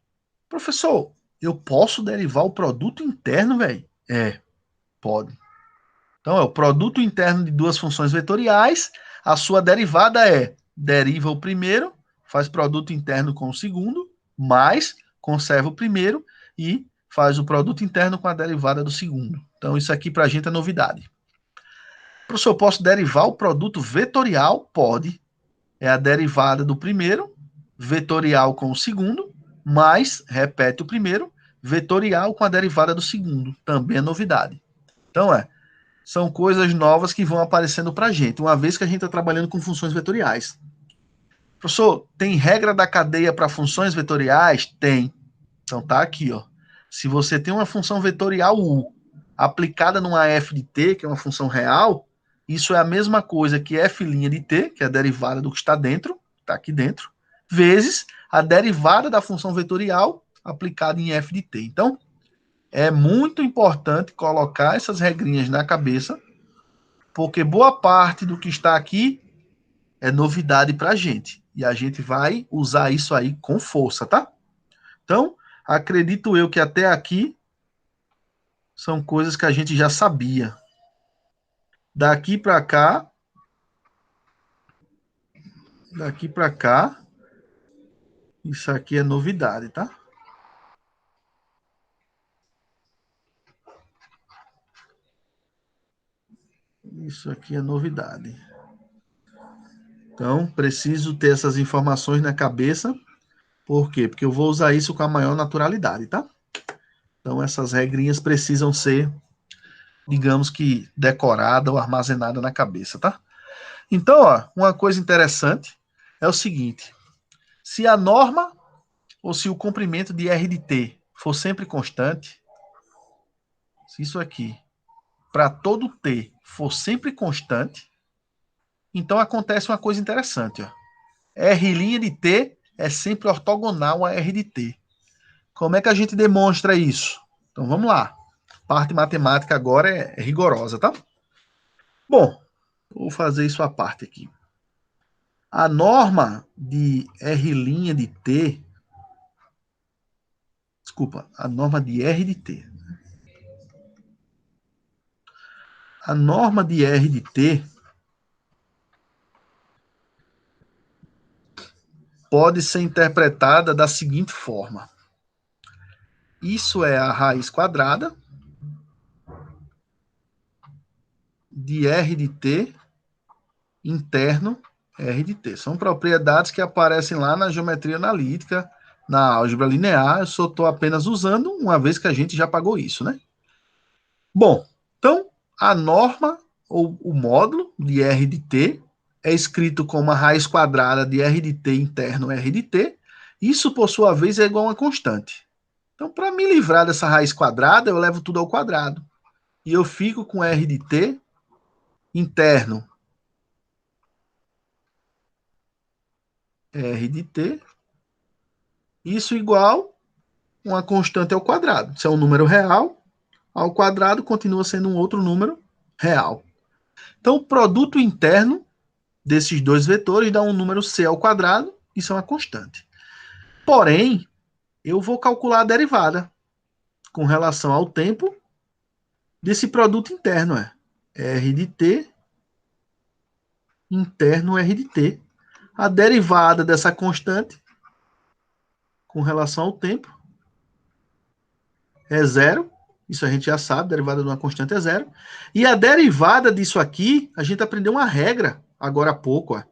professor, eu posso derivar o produto interno, velho? Pode. Então, é o produto interno de duas funções vetoriais, a sua derivada deriva o primeiro, faz produto interno com o segundo, mais conserva o primeiro e faz o produto interno com a derivada do segundo. Então, isso aqui para a gente é novidade. Professor, eu posso derivar o produto vetorial? Pode. É a derivada do primeiro vetorial com o segundo, mais, repete o primeiro, vetorial com a derivada do segundo. Também é novidade. Então, são coisas novas que vão aparecendo para a gente, uma vez que a gente está trabalhando com funções vetoriais. Professor, tem regra da cadeia para funções vetoriais? Tem. Então tá aqui, ó. Se você tem uma função vetorial U aplicada numa f de t, que é uma função real, isso é a mesma coisa que f' de t, que é a derivada do que está dentro, está aqui dentro, vezes a derivada da função vetorial aplicada em f de t. Então, é muito importante colocar essas regrinhas na cabeça, porque boa parte do que está aqui é novidade para a gente. E a gente vai usar isso aí com força, tá? Então, acredito eu que até aqui são coisas que a gente já sabia. Daqui para cá, isso aqui é novidade, tá? Isso aqui é novidade. Então, preciso ter essas informações na cabeça. Por quê? Porque eu vou usar isso com a maior naturalidade, tá? Então, essas regrinhas precisam ser, digamos que, decorada ou armazenada na cabeça, tá? Então, uma coisa interessante é o seguinte: se a norma ou se o comprimento de R de t for sempre constante, se isso aqui, para todo t, for sempre constante, então acontece uma coisa interessante. R' de t é sempre ortogonal a R de t. Como é que a gente demonstra isso? Então vamos lá. Parte matemática agora é rigorosa, tá? Bom, vou fazer isso à parte aqui. A norma de R' de t, desculpa, a norma de R de t. A norma de R de t pode ser interpretada da seguinte forma. Isso é a raiz quadrada de R de t interno R de t. São propriedades que aparecem lá na geometria analítica, na álgebra linear. Eu só estou apenas usando, uma vez que a gente já pagou isso, né? Bom, então a norma ou o módulo de R de t é escrito como a raiz quadrada de R de t interno R de t. Isso, por sua vez, é igual a uma constante. Então, para me livrar dessa raiz quadrada, eu levo tudo ao quadrado. E eu fico com R de t interno R de t, isso igual uma constante ao quadrado. Se é um número real, ao quadrado continua sendo um outro número real. Então, o produto interno desses dois vetores dá um número c ao quadrado, isso é uma constante. Porém, eu vou calcular a derivada com relação ao tempo desse produto interno, R de t interno R de t. A derivada dessa constante com relação ao tempo é zero. Isso a gente já sabe, a derivada de uma constante é zero. E a derivada disso aqui, a gente aprendeu uma regra agora há pouco.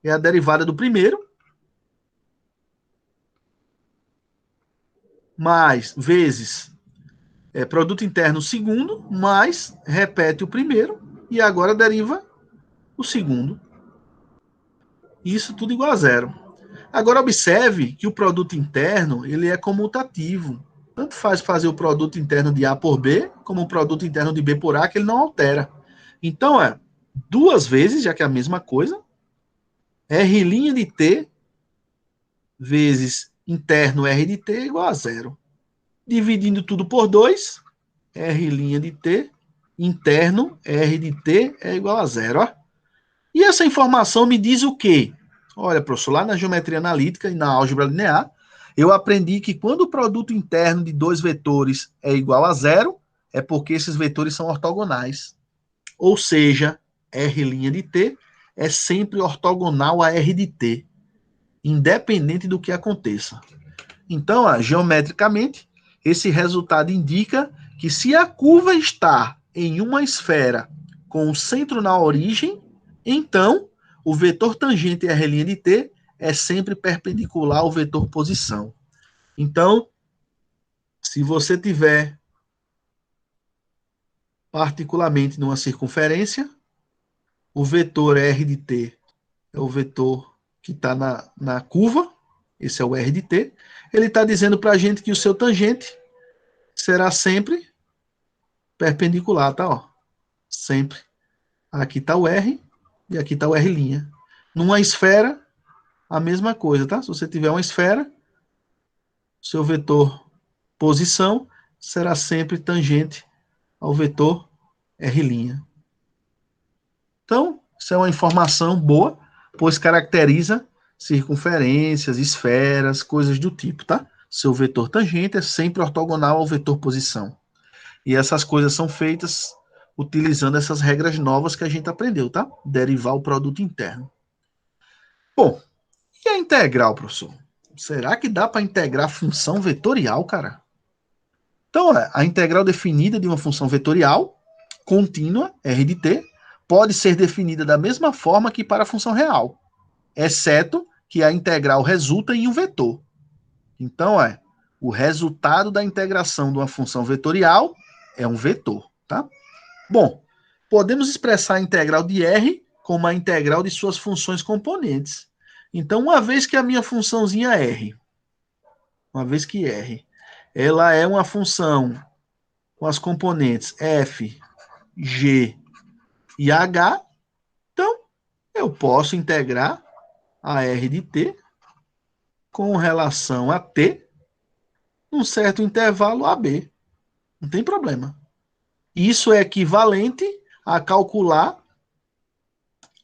É a derivada do primeiro mais vezes produto interno segundo, mais repete o primeiro e agora deriva o segundo. Isso tudo igual a zero. Agora observe que o produto interno ele é comutativo. Tanto faz fazer o produto interno de A por B, como o produto interno de B por A, que ele não altera. Então, duas vezes, já que é a mesma coisa, R' de T vezes interno R de T é igual a zero. Dividindo tudo por 2, R' de T interno R de T é igual a zero. Ó. E essa informação me diz o quê? Olha, professor, lá na geometria analítica e na álgebra linear, eu aprendi que quando o produto interno de dois vetores é igual a zero, é porque esses vetores são ortogonais. Ou seja, R' de t é sempre ortogonal a R de t, independente do que aconteça. Então, geometricamente, esse resultado indica que se a curva está em uma esfera com o centro na origem, então o vetor tangente R' de t é sempre perpendicular ao vetor posição. Então, se você tiver particularmente numa circunferência, o vetor R de t é o vetor que está na curva, esse é o R de t. Ele está dizendo para a gente que o seu tangente será sempre perpendicular, tá? Ó, sempre. Aqui está o R e aqui está o R'. Numa esfera, a mesma coisa, tá? Se você tiver uma esfera, seu vetor posição será sempre tangente ao vetor R'. Então, isso é uma informação boa, pois caracteriza circunferências, esferas, coisas do tipo, tá? Seu vetor tangente é sempre ortogonal ao vetor posição. E essas coisas são feitas utilizando essas regras novas que a gente aprendeu, tá? Derivar o produto interno. Bom, e a integral, professor? Será que dá para integrar função vetorial, cara? Então, a integral definida de uma função vetorial contínua, R de t, pode ser definida da mesma forma que para a função real, exceto que a integral resulta em um vetor. Então, o resultado da integração de uma função vetorial é um vetor, tá? Bom, podemos expressar a integral de R como a integral de suas funções componentes. Então, uma vez que a minha funçãozinha R, uma vez que R, ela é uma função com as componentes f, g e h, então eu posso integrar a R de t com relação a t num certo intervalo AB. Não tem problema. Isso é equivalente a calcular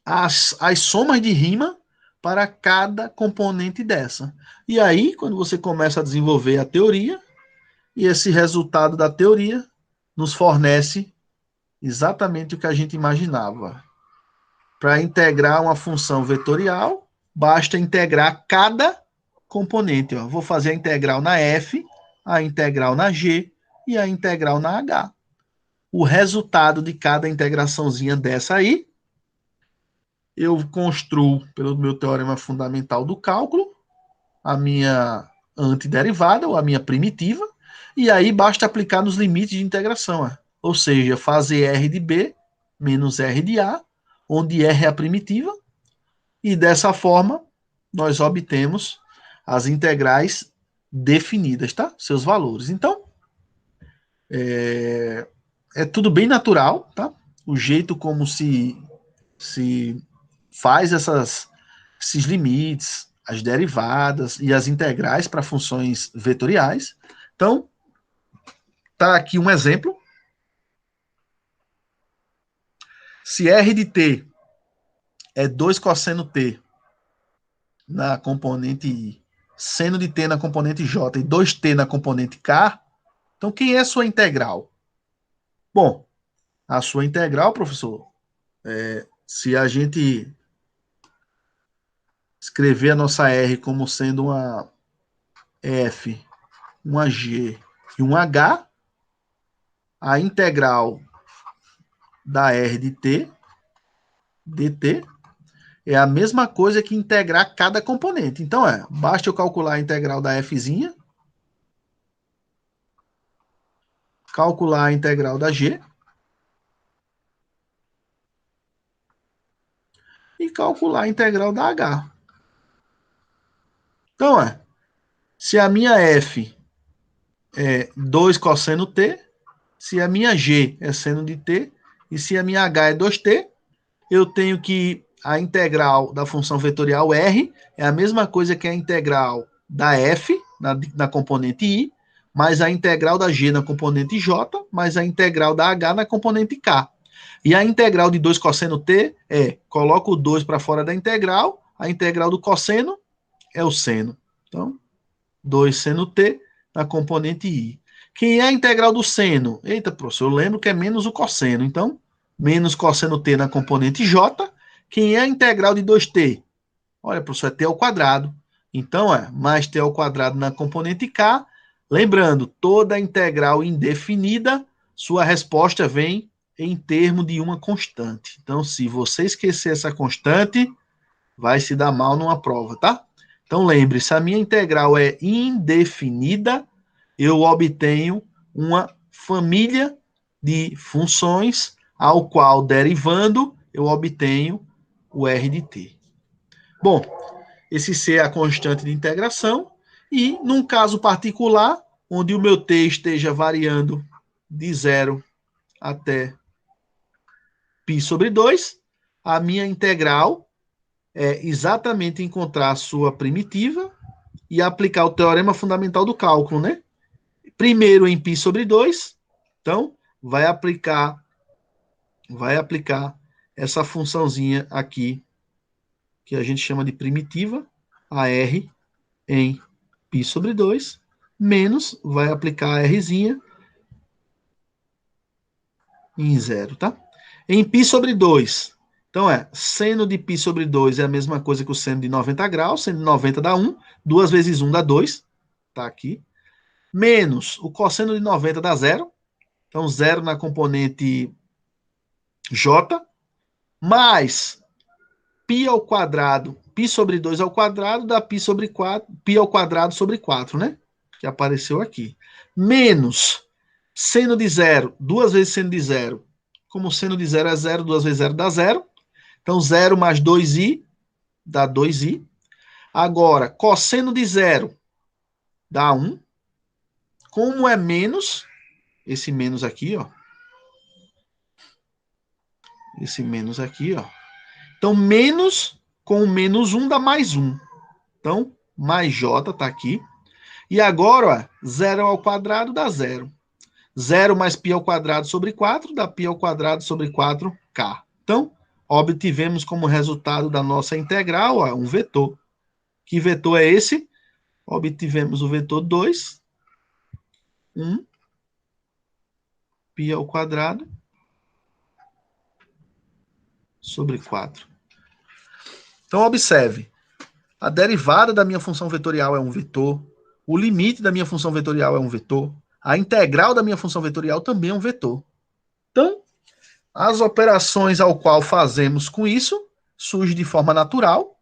as somas de rima para cada componente dessa. E aí, quando você começa a desenvolver a teoria, e esse resultado da teoria nos fornece exatamente o que a gente imaginava. Para integrar uma função vetorial, basta integrar cada componente. Ó. Vou fazer a integral na f, a integral na g e a integral na h. O resultado de cada integraçãozinha dessa aí, eu construo, pelo meu teorema fundamental do cálculo, a minha antiderivada, ou a minha primitiva, e aí basta aplicar nos limites de integração. Ó. Ou seja, fazer R de B menos R de A, onde R é a primitiva, e dessa forma nós obtemos as integrais definidas, tá? Seus valores. Então, é tudo bem natural, tá? O jeito como se faz esses limites, as derivadas e as integrais para funções vetoriais. Então, tá aqui um exemplo. Se R de t é 2 cosseno t na componente I, seno de t na componente J e 2t na componente K, então quem é a sua integral? Bom, a sua integral, professor, se a gente escrever a nossa R como sendo uma F, uma G e um H, a integral da R de t, dt, é a mesma coisa que integrar cada componente. Então, basta eu calcular a integral da Fzinha, calcular a integral da G e calcular a integral da H. Então, se a minha F é 2 cosseno t, se a minha G é seno de t e se a minha H é 2t, eu tenho que a integral da função vetorial R é a mesma coisa que a integral da F na componente I, mais a integral da G na componente J, mais a integral da H na componente K. E a integral de 2 cosseno t coloco o 2 para fora da integral, a integral do cosseno é o seno. Então, 2 seno t na componente I. Quem é a integral do seno? Eita, professor, eu lembro que é menos o cosseno. Então, menos cosseno t na componente J. Quem é a integral de 2t? Olha, professor, é t ao quadrado. Então, mais t ao quadrado na componente K. Lembrando, toda integral indefinida, sua resposta vem em termos de uma constante. Então, se você esquecer essa constante, vai se dar mal numa prova, tá? Então lembre, se a minha integral é indefinida, eu obtenho uma família de funções ao qual, derivando, eu obtenho o R de t. Bom, esse C é a constante de integração, e num caso particular, onde o meu t esteja variando de 0 até π/2, a minha integral é exatamente encontrar a sua primitiva e aplicar o teorema fundamental do cálculo, né? Primeiro em π/2, então vai aplicar essa funçãozinha aqui, que a gente chama de primitiva, a R em π/2, menos, vai aplicar a Rzinha em 0, tá? Em π/2, então seno de π/2 é a mesma coisa que o seno de 90 graus, seno de 90 dá 1, 2 vezes 1 dá 2, tá aqui, menos o cosseno de 90 dá 0, então 0 na componente J, mais π ao quadrado, π/2 ao quadrado dá π ao quadrado sobre 4, né? Que apareceu aqui. Menos seno de 0, 2 vezes seno de 0. Como seno de 0 é 0, 2 vezes 0 dá 0. Então 0 mais 2i dá 2i. Agora, cosseno de 0 dá 1. Como é menos, esse menos aqui, ó. Esse menos aqui, ó. Então, menos com menos 1 dá mais 1. Então, mais j tá aqui. E agora, ó, 0 ao quadrado dá 0. 0 mais π ao quadrado sobre 4 dá π ao quadrado sobre 4k. Então, obtivemos como resultado da nossa integral, ó, um vetor. Que vetor é esse? Obtivemos o vetor 2, 1, π ao quadrado sobre 4. Então, observe. A derivada da minha função vetorial é um vetor. O limite da minha função vetorial é um vetor. A integral da minha função vetorial também é um vetor. Então, as operações ao qual fazemos com isso surgem de forma natural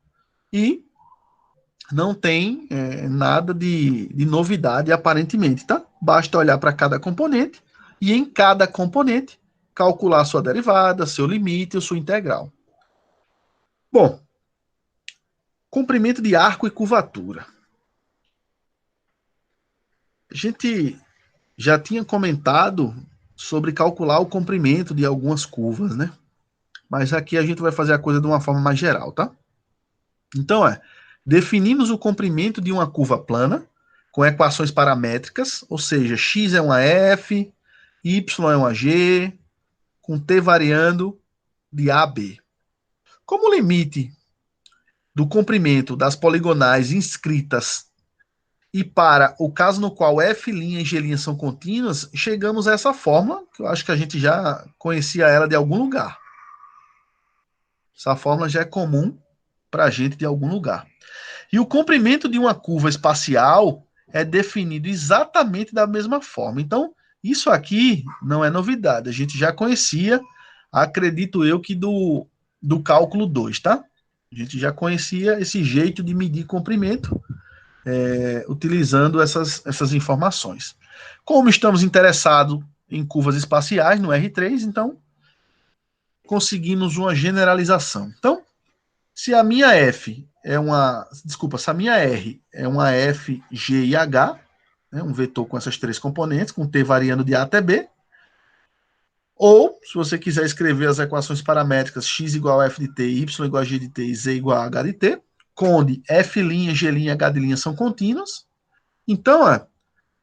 e não tem nada de novidade aparentemente, tá? Basta olhar para cada componente e em cada componente calcular sua derivada, seu limite e sua integral. Bom, comprimento de arco e curvatura. A gente já tinha comentado sobre calcular o comprimento de algumas curvas, né? Mas aqui a gente vai fazer a coisa de uma forma mais geral, tá? Então, definimos o comprimento de uma curva plana com equações paramétricas, ou seja, x é uma f, y é uma g, com t variando de a a b. Como limite do comprimento das poligonais inscritas e para o caso no qual f' e g' são contínuas, chegamos a essa fórmula, que eu acho que a gente já conhecia ela de algum lugar. Essa fórmula já é comum para a gente de algum lugar. E o comprimento de uma curva espacial é definido exatamente da mesma forma. Então, isso aqui não é novidade. A gente já conhecia, acredito eu, que do cálculo 2, tá? A gente já conhecia esse jeito de medir comprimento utilizando essas informações. Como estamos interessados em curvas espaciais, no R3, então conseguimos uma generalização. Então, se a minha F é uma... Desculpa, se a minha R é uma F, G e H, né, um vetor com essas três componentes, com T variando de A até B, ou, se você quiser escrever as equações paramétricas x igual a f de t, y igual a g de t e z igual a h de t, onde f', g' e h' são contínuas, então,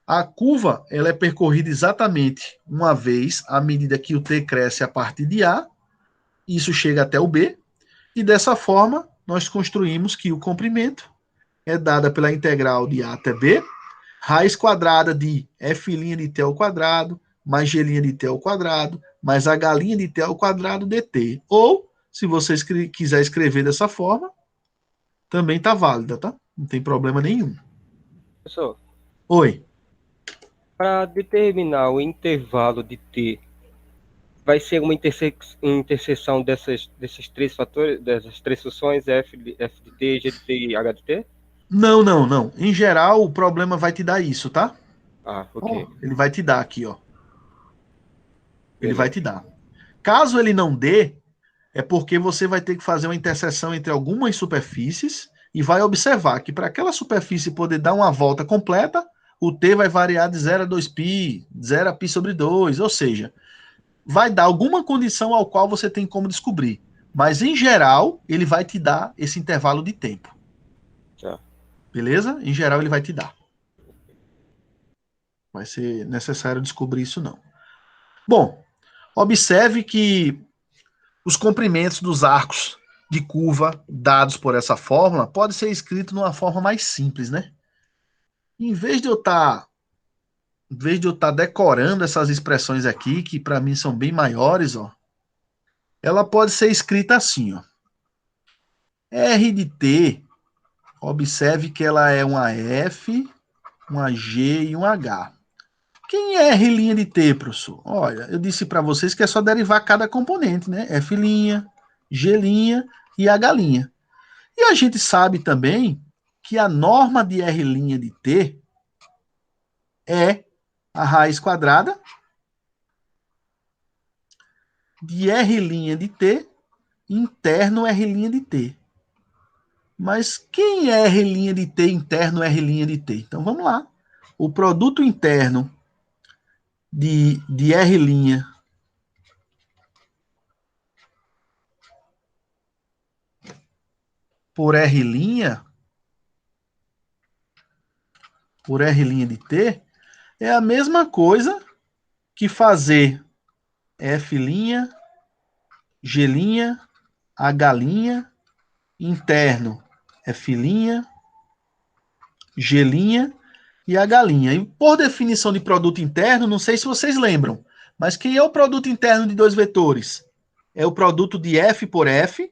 a curva ela é percorrida exatamente uma vez à medida que o t cresce a partir de A, isso chega até o B, e dessa forma nós construímos que o comprimento é dada pela integral de A até B, raiz quadrada de f' de t ao quadrado, mais g' de t ao quadrado, mais h' de t ao quadrado dt. Ou, se você quiser escrever dessa forma, também está válida, tá? Não tem problema nenhum. Professor, Oi. para determinar o intervalo de t, vai ser uma interseção desses três fatores, dessas três funções, f de t, g de t e h de t? Não, não, não. Em geral, o problema vai te dar isso, tá? Ah, ok. Ó, ele vai te dar aqui, ó. Ele vai Beleza. te dar. Caso ele não dê, é porque você vai ter que fazer uma interseção entre algumas superfícies e vai observar que para aquela superfície poder dar uma volta completa, o t vai variar de 0 a 2π, 0 a π sobre 2, ou seja, vai dar alguma condição ao qual você tem como descobrir. Mas, em geral, ele vai te dar esse intervalo de tempo. Tá. Beleza? Em geral, ele vai te dar. Vai ser necessário descobrir isso, não. Bom, observe que os comprimentos dos arcos de curva dados por essa fórmula pode ser escrito numa forma mais simples, né? Em vez de eu estar decorando essas expressões aqui, que para mim são bem maiores, ó, ela pode ser escrita assim, ó. R de t, observe que ela é uma F, uma G e um H. Quem é R' de t, professor? Olha, eu disse para vocês que é só derivar cada componente, né? F', G' e H'. E a gente sabe também que a norma de R' de t é a raiz quadrada de R' de t interno R' de t. Mas quem é R' de t interno R' de t? Então vamos lá. O produto interno de R' por R' de t é a mesma coisa que fazer F', G', H' interno F', G' e H'. E por definição de produto interno, não sei se vocês lembram, mas quem é o produto interno de dois vetores? É o produto de F por F,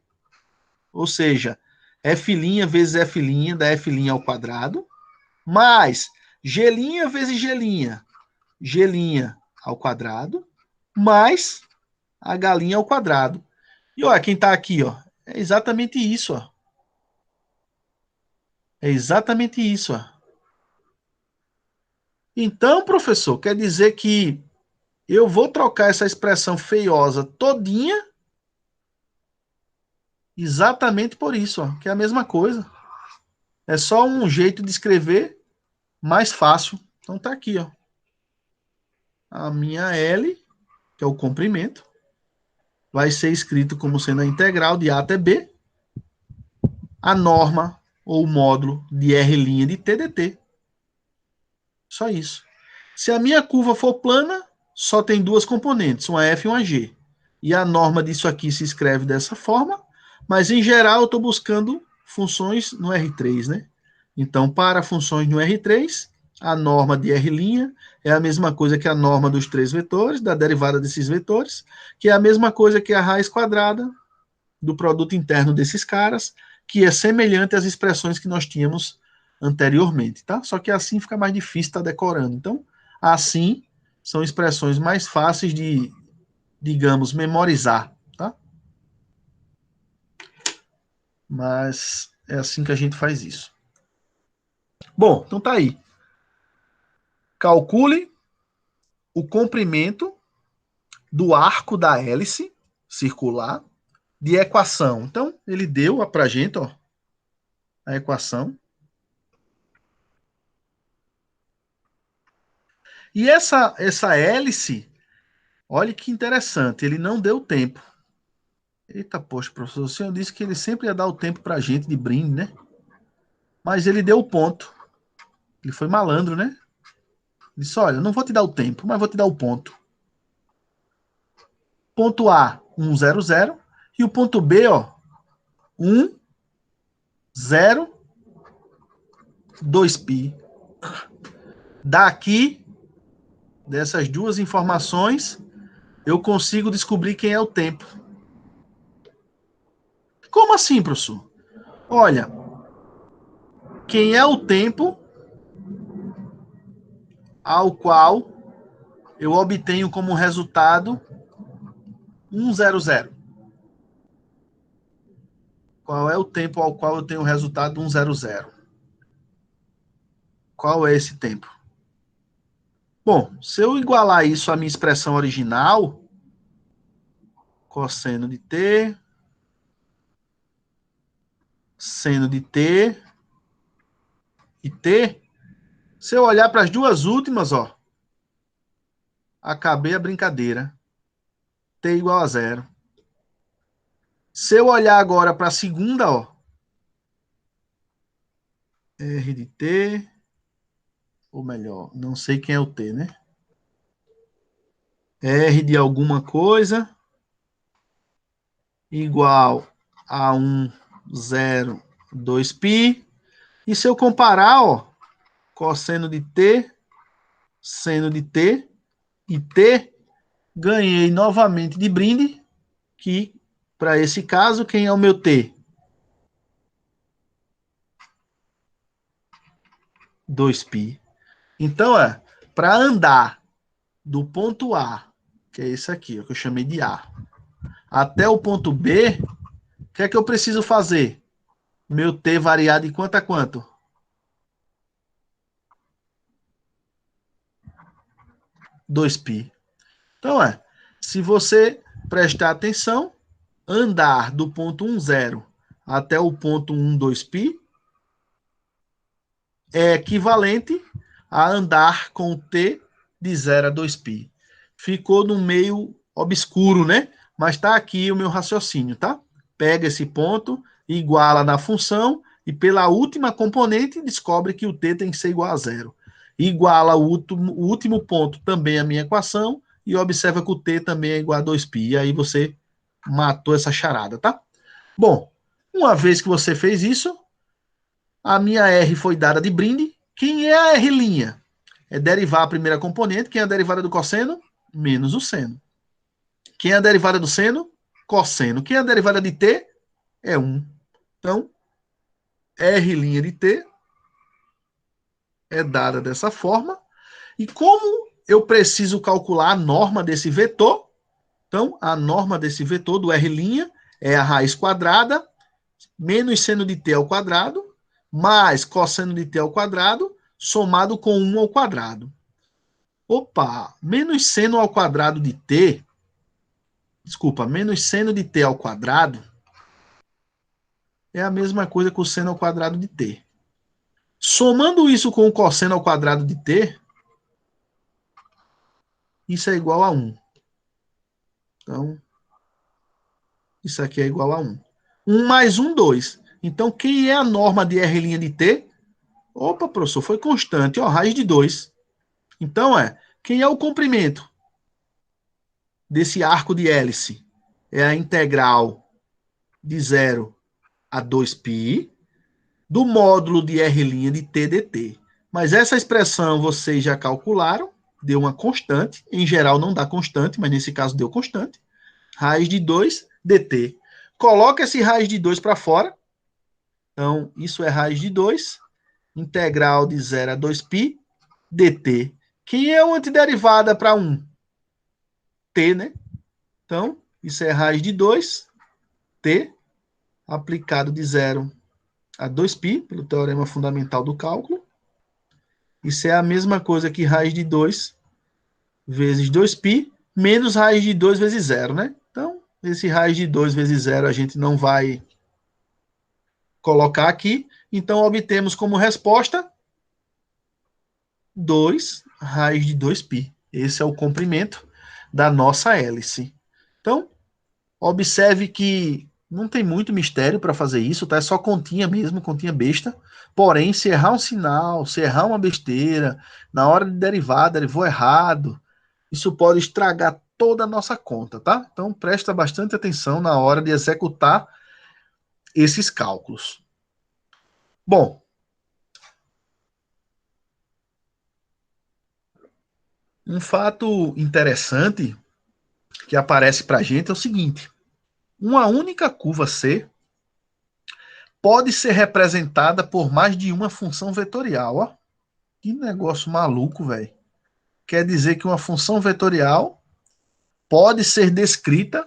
ou seja, F' vezes F' da F' ao quadrado, mais G' vezes G' ao quadrado, mais H' ao quadrado. E olha, quem está aqui, ó, é exatamente isso, ó. É exatamente isso, ó. Então, professor, quer dizer que eu vou trocar essa expressão feiosa todinha exatamente por isso, ó, que é a mesma coisa. É só um jeito de escrever mais fácil. Então tá aqui, ó. A minha L, que é o comprimento, vai ser escrito como sendo a integral de A até B, a norma ou módulo de R' de T dt. Só isso. Se a minha curva for plana, só tem duas componentes, uma F e uma G. E a norma disso aqui se escreve dessa forma, mas em geral eu estou buscando funções no R3, né? Então, para funções no R3, a norma de R' é a mesma coisa que a norma dos três vetores, da derivada desses vetores, que é a mesma coisa que a raiz quadrada do produto interno desses caras, que é semelhante às expressões que nós tínhamos anteriormente, tá? Só que assim fica mais difícil estar decorando. Então, assim são expressões mais fáceis de, digamos, memorizar, tá? Mas é assim que a gente faz isso. Bom, então tá aí. Calcule o comprimento do arco da hélice circular de equação. Então, ele deu pra gente, ó, a equação. E essa hélice, olha que interessante, ele não deu tempo. Eita, poxa, professor, o senhor disse que ele sempre ia dar o tempo pra gente de brinde, né? Mas ele deu o ponto. Ele foi malandro, né? Ele disse, olha, não vou te dar o tempo, mas vou te dar o ponto. Ponto A, 100, e o ponto B, ó, 1, 0, 2π. Daqui, dessas duas informações, eu consigo descobrir quem é o tempo. Como assim, professor? Olha, quem é o tempo ao qual eu obtenho como resultado 100. Qual é o tempo ao qual eu tenho o resultado 100? Qual é esse tempo? Bom, se eu igualar isso à minha expressão original, cosseno de t, seno de t e t, se eu olhar para as duas últimas, ó, acabei a brincadeira. T igual a 0. Se eu olhar agora para a segunda, ó, R de t, ou melhor, não sei quem é o t, né? R de alguma coisa igual a 1, 0, 2π. E se eu comparar, ó, cosseno de t, seno de t e t, ganhei novamente de brinde, que para esse caso, quem é o meu t? 2π. Então, para andar do ponto A, que é esse aqui, ó, que eu chamei de A, até o ponto B, o que é que eu preciso fazer? Meu t variar de quanto a quanto? 2π. Então, se você prestar atenção, andar do ponto 10 até o ponto 12π é equivalente a andar com t de 0 a 2π. Ficou no meio obscuro, né? Mas está aqui o meu raciocínio, tá? Pega esse ponto, iguala na função e pela última componente descobre que o t tem que ser igual a 0. Iguala o último ponto também a minha equação e observa que o t também é igual a 2π. E aí você matou essa charada, tá? Bom, uma vez que você fez isso, a minha R foi dada de brinde. Quem é a R'? É derivar a primeira componente. Quem é a derivada do cosseno? Menos o seno. Quem é a derivada do seno? Cosseno. Quem é a derivada de t? É 1. Então, R' de t é dada dessa forma. E como eu preciso calcular a norma desse vetor, então, a norma desse vetor do R' é a raiz quadrada menos seno de t ao quadrado mais cosseno de t ao quadrado somado com 1 ao quadrado. Opa, menos seno ao quadrado de t, desculpa, menos seno de t ao quadrado é a mesma coisa que o seno ao quadrado de t. Somando isso com o cosseno ao quadrado de t, isso é igual a 1. Então, isso aqui é igual a 1. 1 mais 1, 2. Então, quem é a norma de R' de t? Opa, professor, foi constante, ó, raiz de 2. Então, quem é o comprimento desse arco de hélice? É a integral de 0 a 2π do módulo de R' de t dt. Mas essa expressão vocês já calcularam, deu uma constante. Em geral não dá constante, mas nesse caso deu constante. Raiz de 2 dt. Coloca esse raiz de 2 para fora. Então, isso é raiz de 2, integral de 0 a 2π dt. Quem é o antiderivada para 1? T, né? Então, isso é raiz de 2, t, aplicado de 0 a 2π, pelo teorema fundamental do cálculo. Isso é a mesma coisa que raiz de 2 vezes 2π, menos raiz de 2 vezes 0, né? Então, esse raiz de 2 vezes 0 a gente não vai colocar aqui. Então, obtemos como resposta 2 raiz de 2π. Esse é o comprimento da nossa hélice. Então, observe que não tem muito mistério para fazer isso, tá? É só continha mesmo, continha besta. Porém, se errar um sinal, se errar uma besteira, na hora de derivar, derivou errado, isso pode estragar toda a nossa conta, tá? Então, presta bastante atenção na hora de executar esses cálculos. Bom, um fato interessante que aparece para a gente é o seguinte: uma única curva C pode ser representada por mais de uma função vetorial. Ó. Que negócio maluco, velho. Quer dizer que uma função vetorial pode ser descrita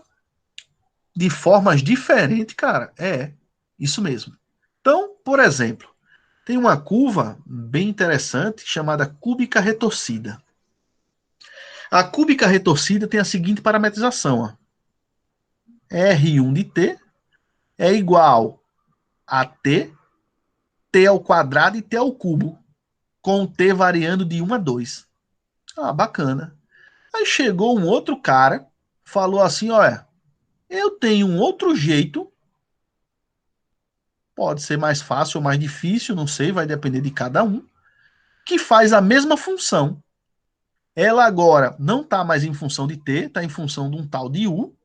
de formas diferentes, cara. Isso mesmo. Então, por exemplo, tem uma curva bem interessante chamada cúbica retorcida. A cúbica retorcida tem a seguinte parametrização: ó. R1 de t é igual a t ao quadrado e t ao cubo, com t variando de 1 a 2. Ah, bacana. Aí chegou um outro cara, falou assim, olha, eu tenho um outro jeito, pode ser mais fácil ou mais difícil, não sei, vai depender de cada um, que faz a mesma função. Ela agora não está mais em função de t, está em função de um tal de u,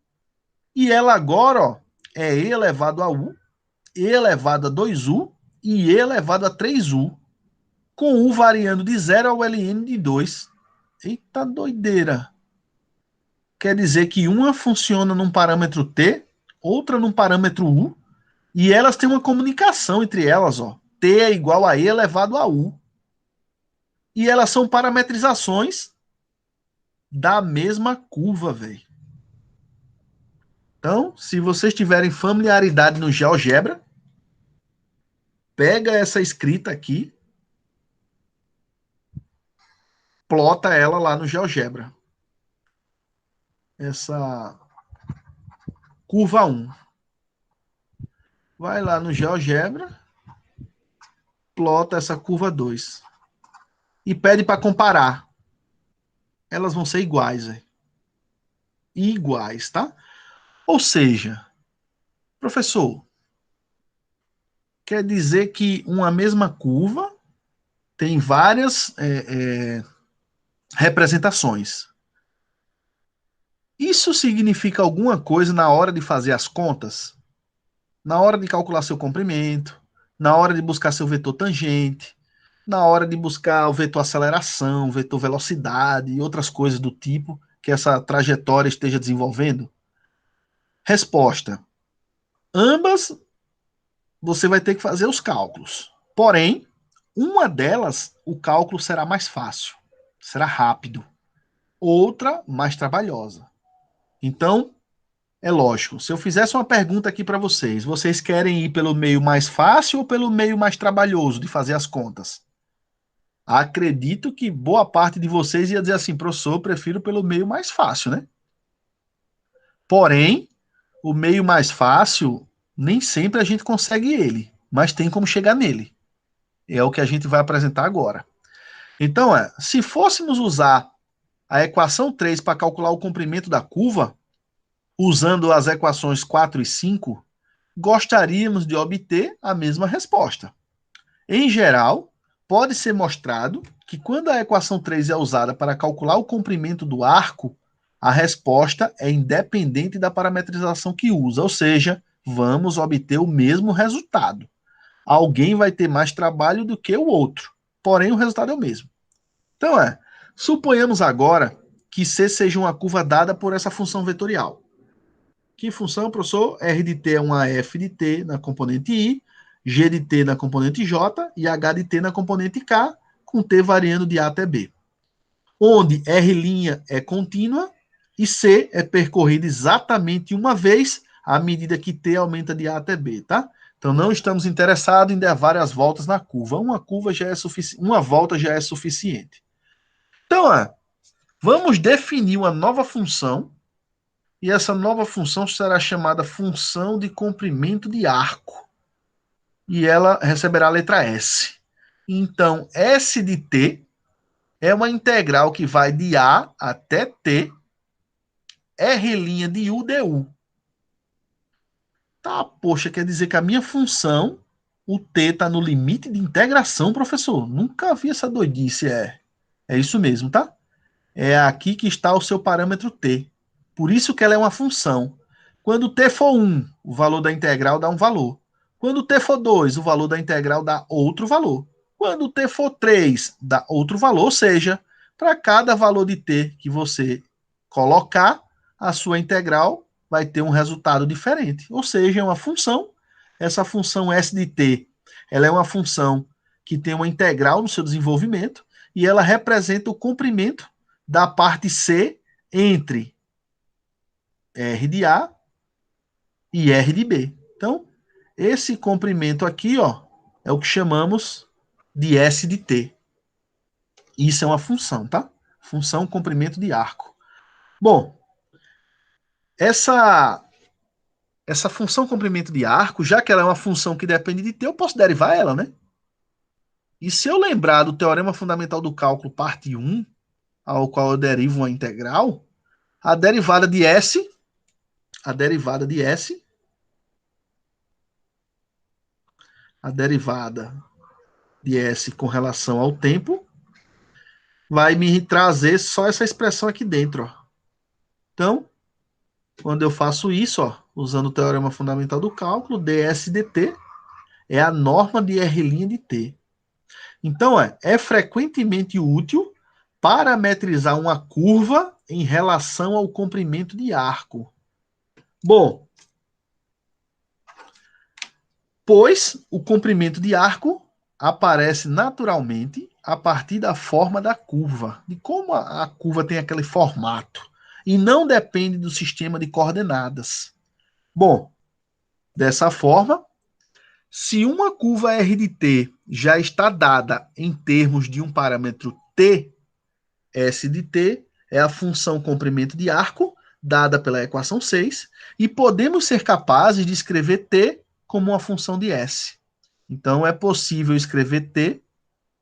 e ela agora ó, é e elevado a u, e elevado a 2u e e elevado a 3u, com u variando de 0 ao ln de 2. Eita doideira! Quer dizer que uma funciona num parâmetro t, outra num parâmetro u, e elas têm uma comunicação entre elas, ó. T é igual a e elevado a u. E elas são parametrizações da mesma curva, velho. Então, se vocês tiverem familiaridade no GeoGebra, pega essa escrita aqui, plota ela lá no GeoGebra. Essa curva 1. Vai lá no GeoGebra, plota essa curva 2. E pede para comparar. Elas vão ser iguais, véio. Iguais, tá? Ou seja, professor, quer dizer que uma mesma curva tem várias representações. Isso significa alguma coisa na hora de fazer as contas? Na hora de calcular seu comprimento, na hora de buscar seu vetor tangente, na hora de buscar o vetor aceleração, vetor velocidade e outras coisas do tipo que essa trajetória esteja desenvolvendo? Resposta: ambas você vai ter que fazer os cálculos. Porém, uma delas, o cálculo será mais fácil, será rápido. Outra, mais trabalhosa. Então, é lógico, se eu fizesse uma pergunta aqui para vocês, vocês querem ir pelo meio mais fácil ou pelo meio mais trabalhoso de fazer as contas? Acredito que boa parte de vocês ia dizer assim, professor, eu prefiro pelo meio mais fácil, né? Porém, o meio mais fácil, nem sempre a gente consegue ele, mas tem como chegar nele. É o que a gente vai apresentar agora. Então, se fôssemos usar a equação 3 para calcular o comprimento da curva, usando as equações 4 e 5, gostaríamos de obter a mesma resposta. Em geral, pode ser mostrado que quando a equação 3 é usada para calcular o comprimento do arco, a resposta é independente da parametrização que usa, ou seja, vamos obter o mesmo resultado. Alguém vai ter mais trabalho do que o outro, porém o resultado é o mesmo. Então suponhamos agora que C seja uma curva dada por essa função vetorial. Que função, professor? R de t é uma f de t na componente i, g de t na componente j e h de t na componente k, com t variando de a até b. Onde R' é contínua e C é percorrida exatamente uma vez à medida que t aumenta de a até b, tá? Então não estamos interessados em dar várias voltas na curva. Uma volta já é suficiente. Então, vamos definir uma nova função, e essa nova função será chamada função de comprimento de arco. E ela receberá a letra S. Então, S de t é uma integral que vai de A até T, R' de U du. Tá, poxa, quer dizer que a minha função, o t está no limite de integração, professor? Nunca vi essa doidice, É isso mesmo, tá? É aqui que está o seu parâmetro t. Por isso que ela é uma função. Quando t for 1, o valor da integral dá um valor. Quando t for 2, o valor da integral dá outro valor. Quando t for 3, dá outro valor. Ou seja, para cada valor de t que você colocar, a sua integral vai ter um resultado diferente. Ou seja, é uma função. Essa função S de t, ela é uma função que tem uma integral no seu desenvolvimento e ela representa o comprimento da parte C entre R de A e R de B. Então, esse comprimento aqui, ó, é o que chamamos de S de T. Isso é uma função, tá? Função comprimento de arco. Bom, essa função comprimento de arco, já que ela é uma função que depende de T, eu posso derivar ela, né? E se eu lembrar do Teorema Fundamental do Cálculo, parte 1, ao qual eu derivo uma integral, a derivada de S, a derivada de S, a derivada de S com relação ao tempo, vai me trazer só essa expressão aqui dentro, ó. Então, quando eu faço isso, ó, usando o Teorema Fundamental do Cálculo, ds dt é a norma de R' de t. Então, é frequentemente útil parametrizar uma curva em relação ao comprimento de arco. Bom, pois o comprimento de arco aparece naturalmente a partir da forma da curva, de como a curva tem aquele formato, e não depende do sistema de coordenadas. Bom, dessa forma, se uma curva R de t já está dada em termos de um parâmetro t, S de t é a função comprimento de arco, dada pela equação 6, e podemos ser capazes de escrever t como uma função de S. Então, é possível escrever t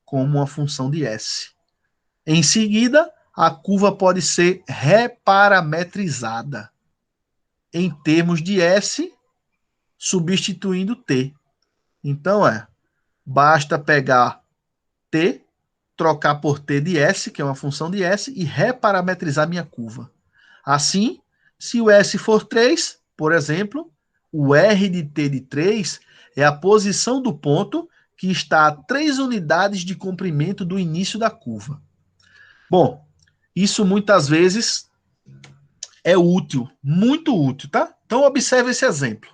como uma função de S. Em seguida, a curva pode ser reparametrizada em termos de S, substituindo t. Então, basta pegar t, trocar por t de S, que é uma função de S, e reparametrizar minha curva. Assim, se o S for 3, por exemplo, o R de t de 3 é a posição do ponto que está a 3 unidades de comprimento do início da curva. Bom, isso muitas vezes é útil, muito útil, tá? Então observe esse exemplo.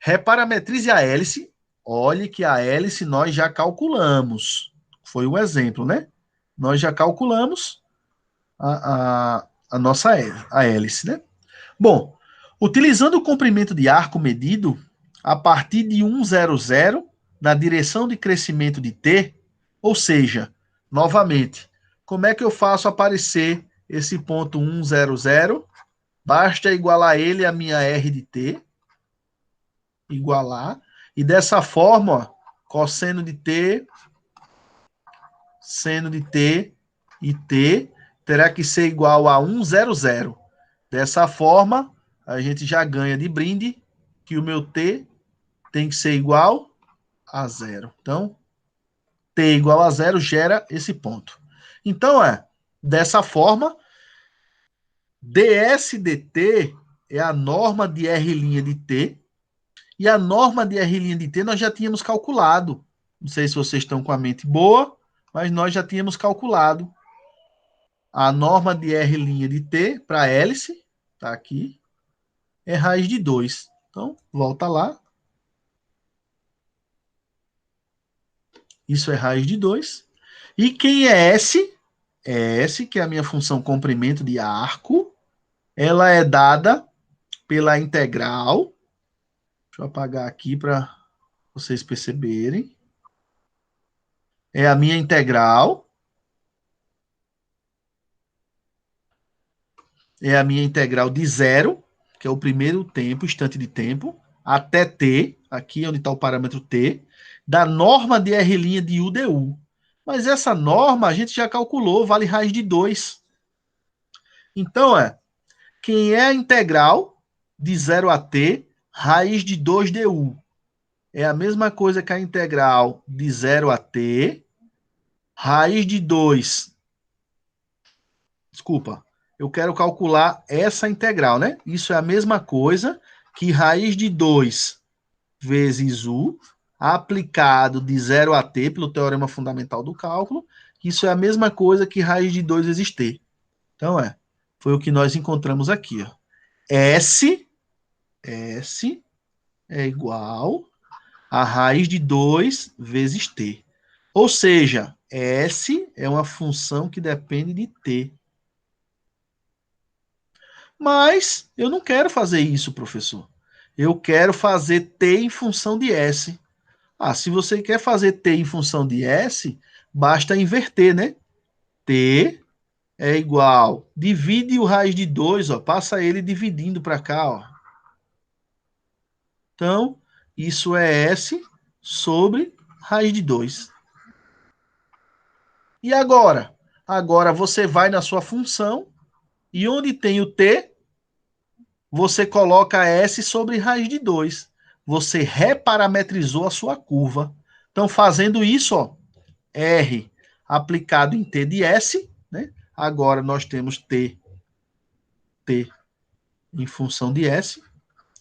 Reparametrize a hélice. Olhe que a hélice nós já calculamos. Foi um exemplo, né? Nós já calculamos a nossa a hélice, né? Bom, utilizando o comprimento de arco medido a partir de 1,00 na direção de crescimento de t, ou seja, novamente, como é que eu faço aparecer esse ponto 1,00? Basta igualar ele a minha R de t, igualar, e dessa forma, ó, cosseno de t, seno de t e t terá que ser igual a 1,00. Dessa forma, a gente já ganha de brinde que o meu t tem que ser igual a 0. Então, t igual a 0 gera esse ponto. Então, dessa forma, ds dt é a norma de R' de t, e a norma de R' de t nós já tínhamos calculado. Não sei se vocês estão com a mente boa, mas nós já tínhamos calculado a norma de R' de t para hélice, tá aqui, é raiz de 2. Então, volta lá. Isso é raiz de 2. E quem é S? É S, que é a minha função comprimento de arco. Ela é dada pela integral. Deixa eu apagar aqui para vocês perceberem. É a minha integral. É a minha integral de 0, que é o primeiro tempo, instante de tempo, até t, aqui onde está o parâmetro t, da norma de R' de u du. Mas essa norma a gente já calculou, vale raiz de 2. Então, quem é a integral de 0 a t, raiz de 2 du? É a mesma coisa que a integral de 0 a t, raiz de 2. Desculpa, eu quero calcular essa integral, né? Isso é a mesma coisa que raiz de 2 vezes u, aplicado de 0 a t, pelo teorema fundamental do cálculo. Isso é a mesma coisa que raiz de 2 vezes t. Então, foi o que nós encontramos aqui. Ó. S é igual a raiz de 2 vezes t. Ou seja, S é uma função que depende de t. Mas eu não quero fazer isso, professor. Eu quero fazer t em função de s. Se você quer fazer t em função de s, basta inverter, né? T é igual, divide o raiz de 2, ó, passa ele dividindo para cá, ó. Então, isso é S sobre raiz de 2. E agora? Agora você vai na sua função e onde tem o T, você coloca S sobre raiz de 2. Você reparametrizou a sua curva. Então, fazendo isso, ó, R aplicado em T de S, né? Agora nós temos T em função de S,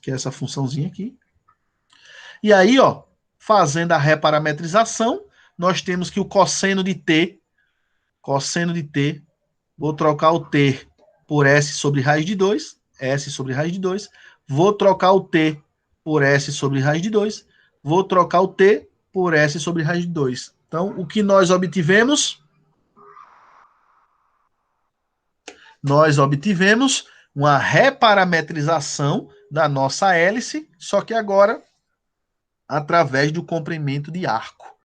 que é essa funçãozinha aqui. E aí, ó, fazendo a reparametrização, nós temos que o cosseno de t, vou trocar o t por s sobre raiz de 2, s sobre raiz de 2, vou trocar o t por s sobre raiz de 2, vou trocar o t por s sobre raiz de 2. Então, o que nós obtivemos? Nós obtivemos uma reparametrização da nossa hélice, só que agora através do comprimento de arco.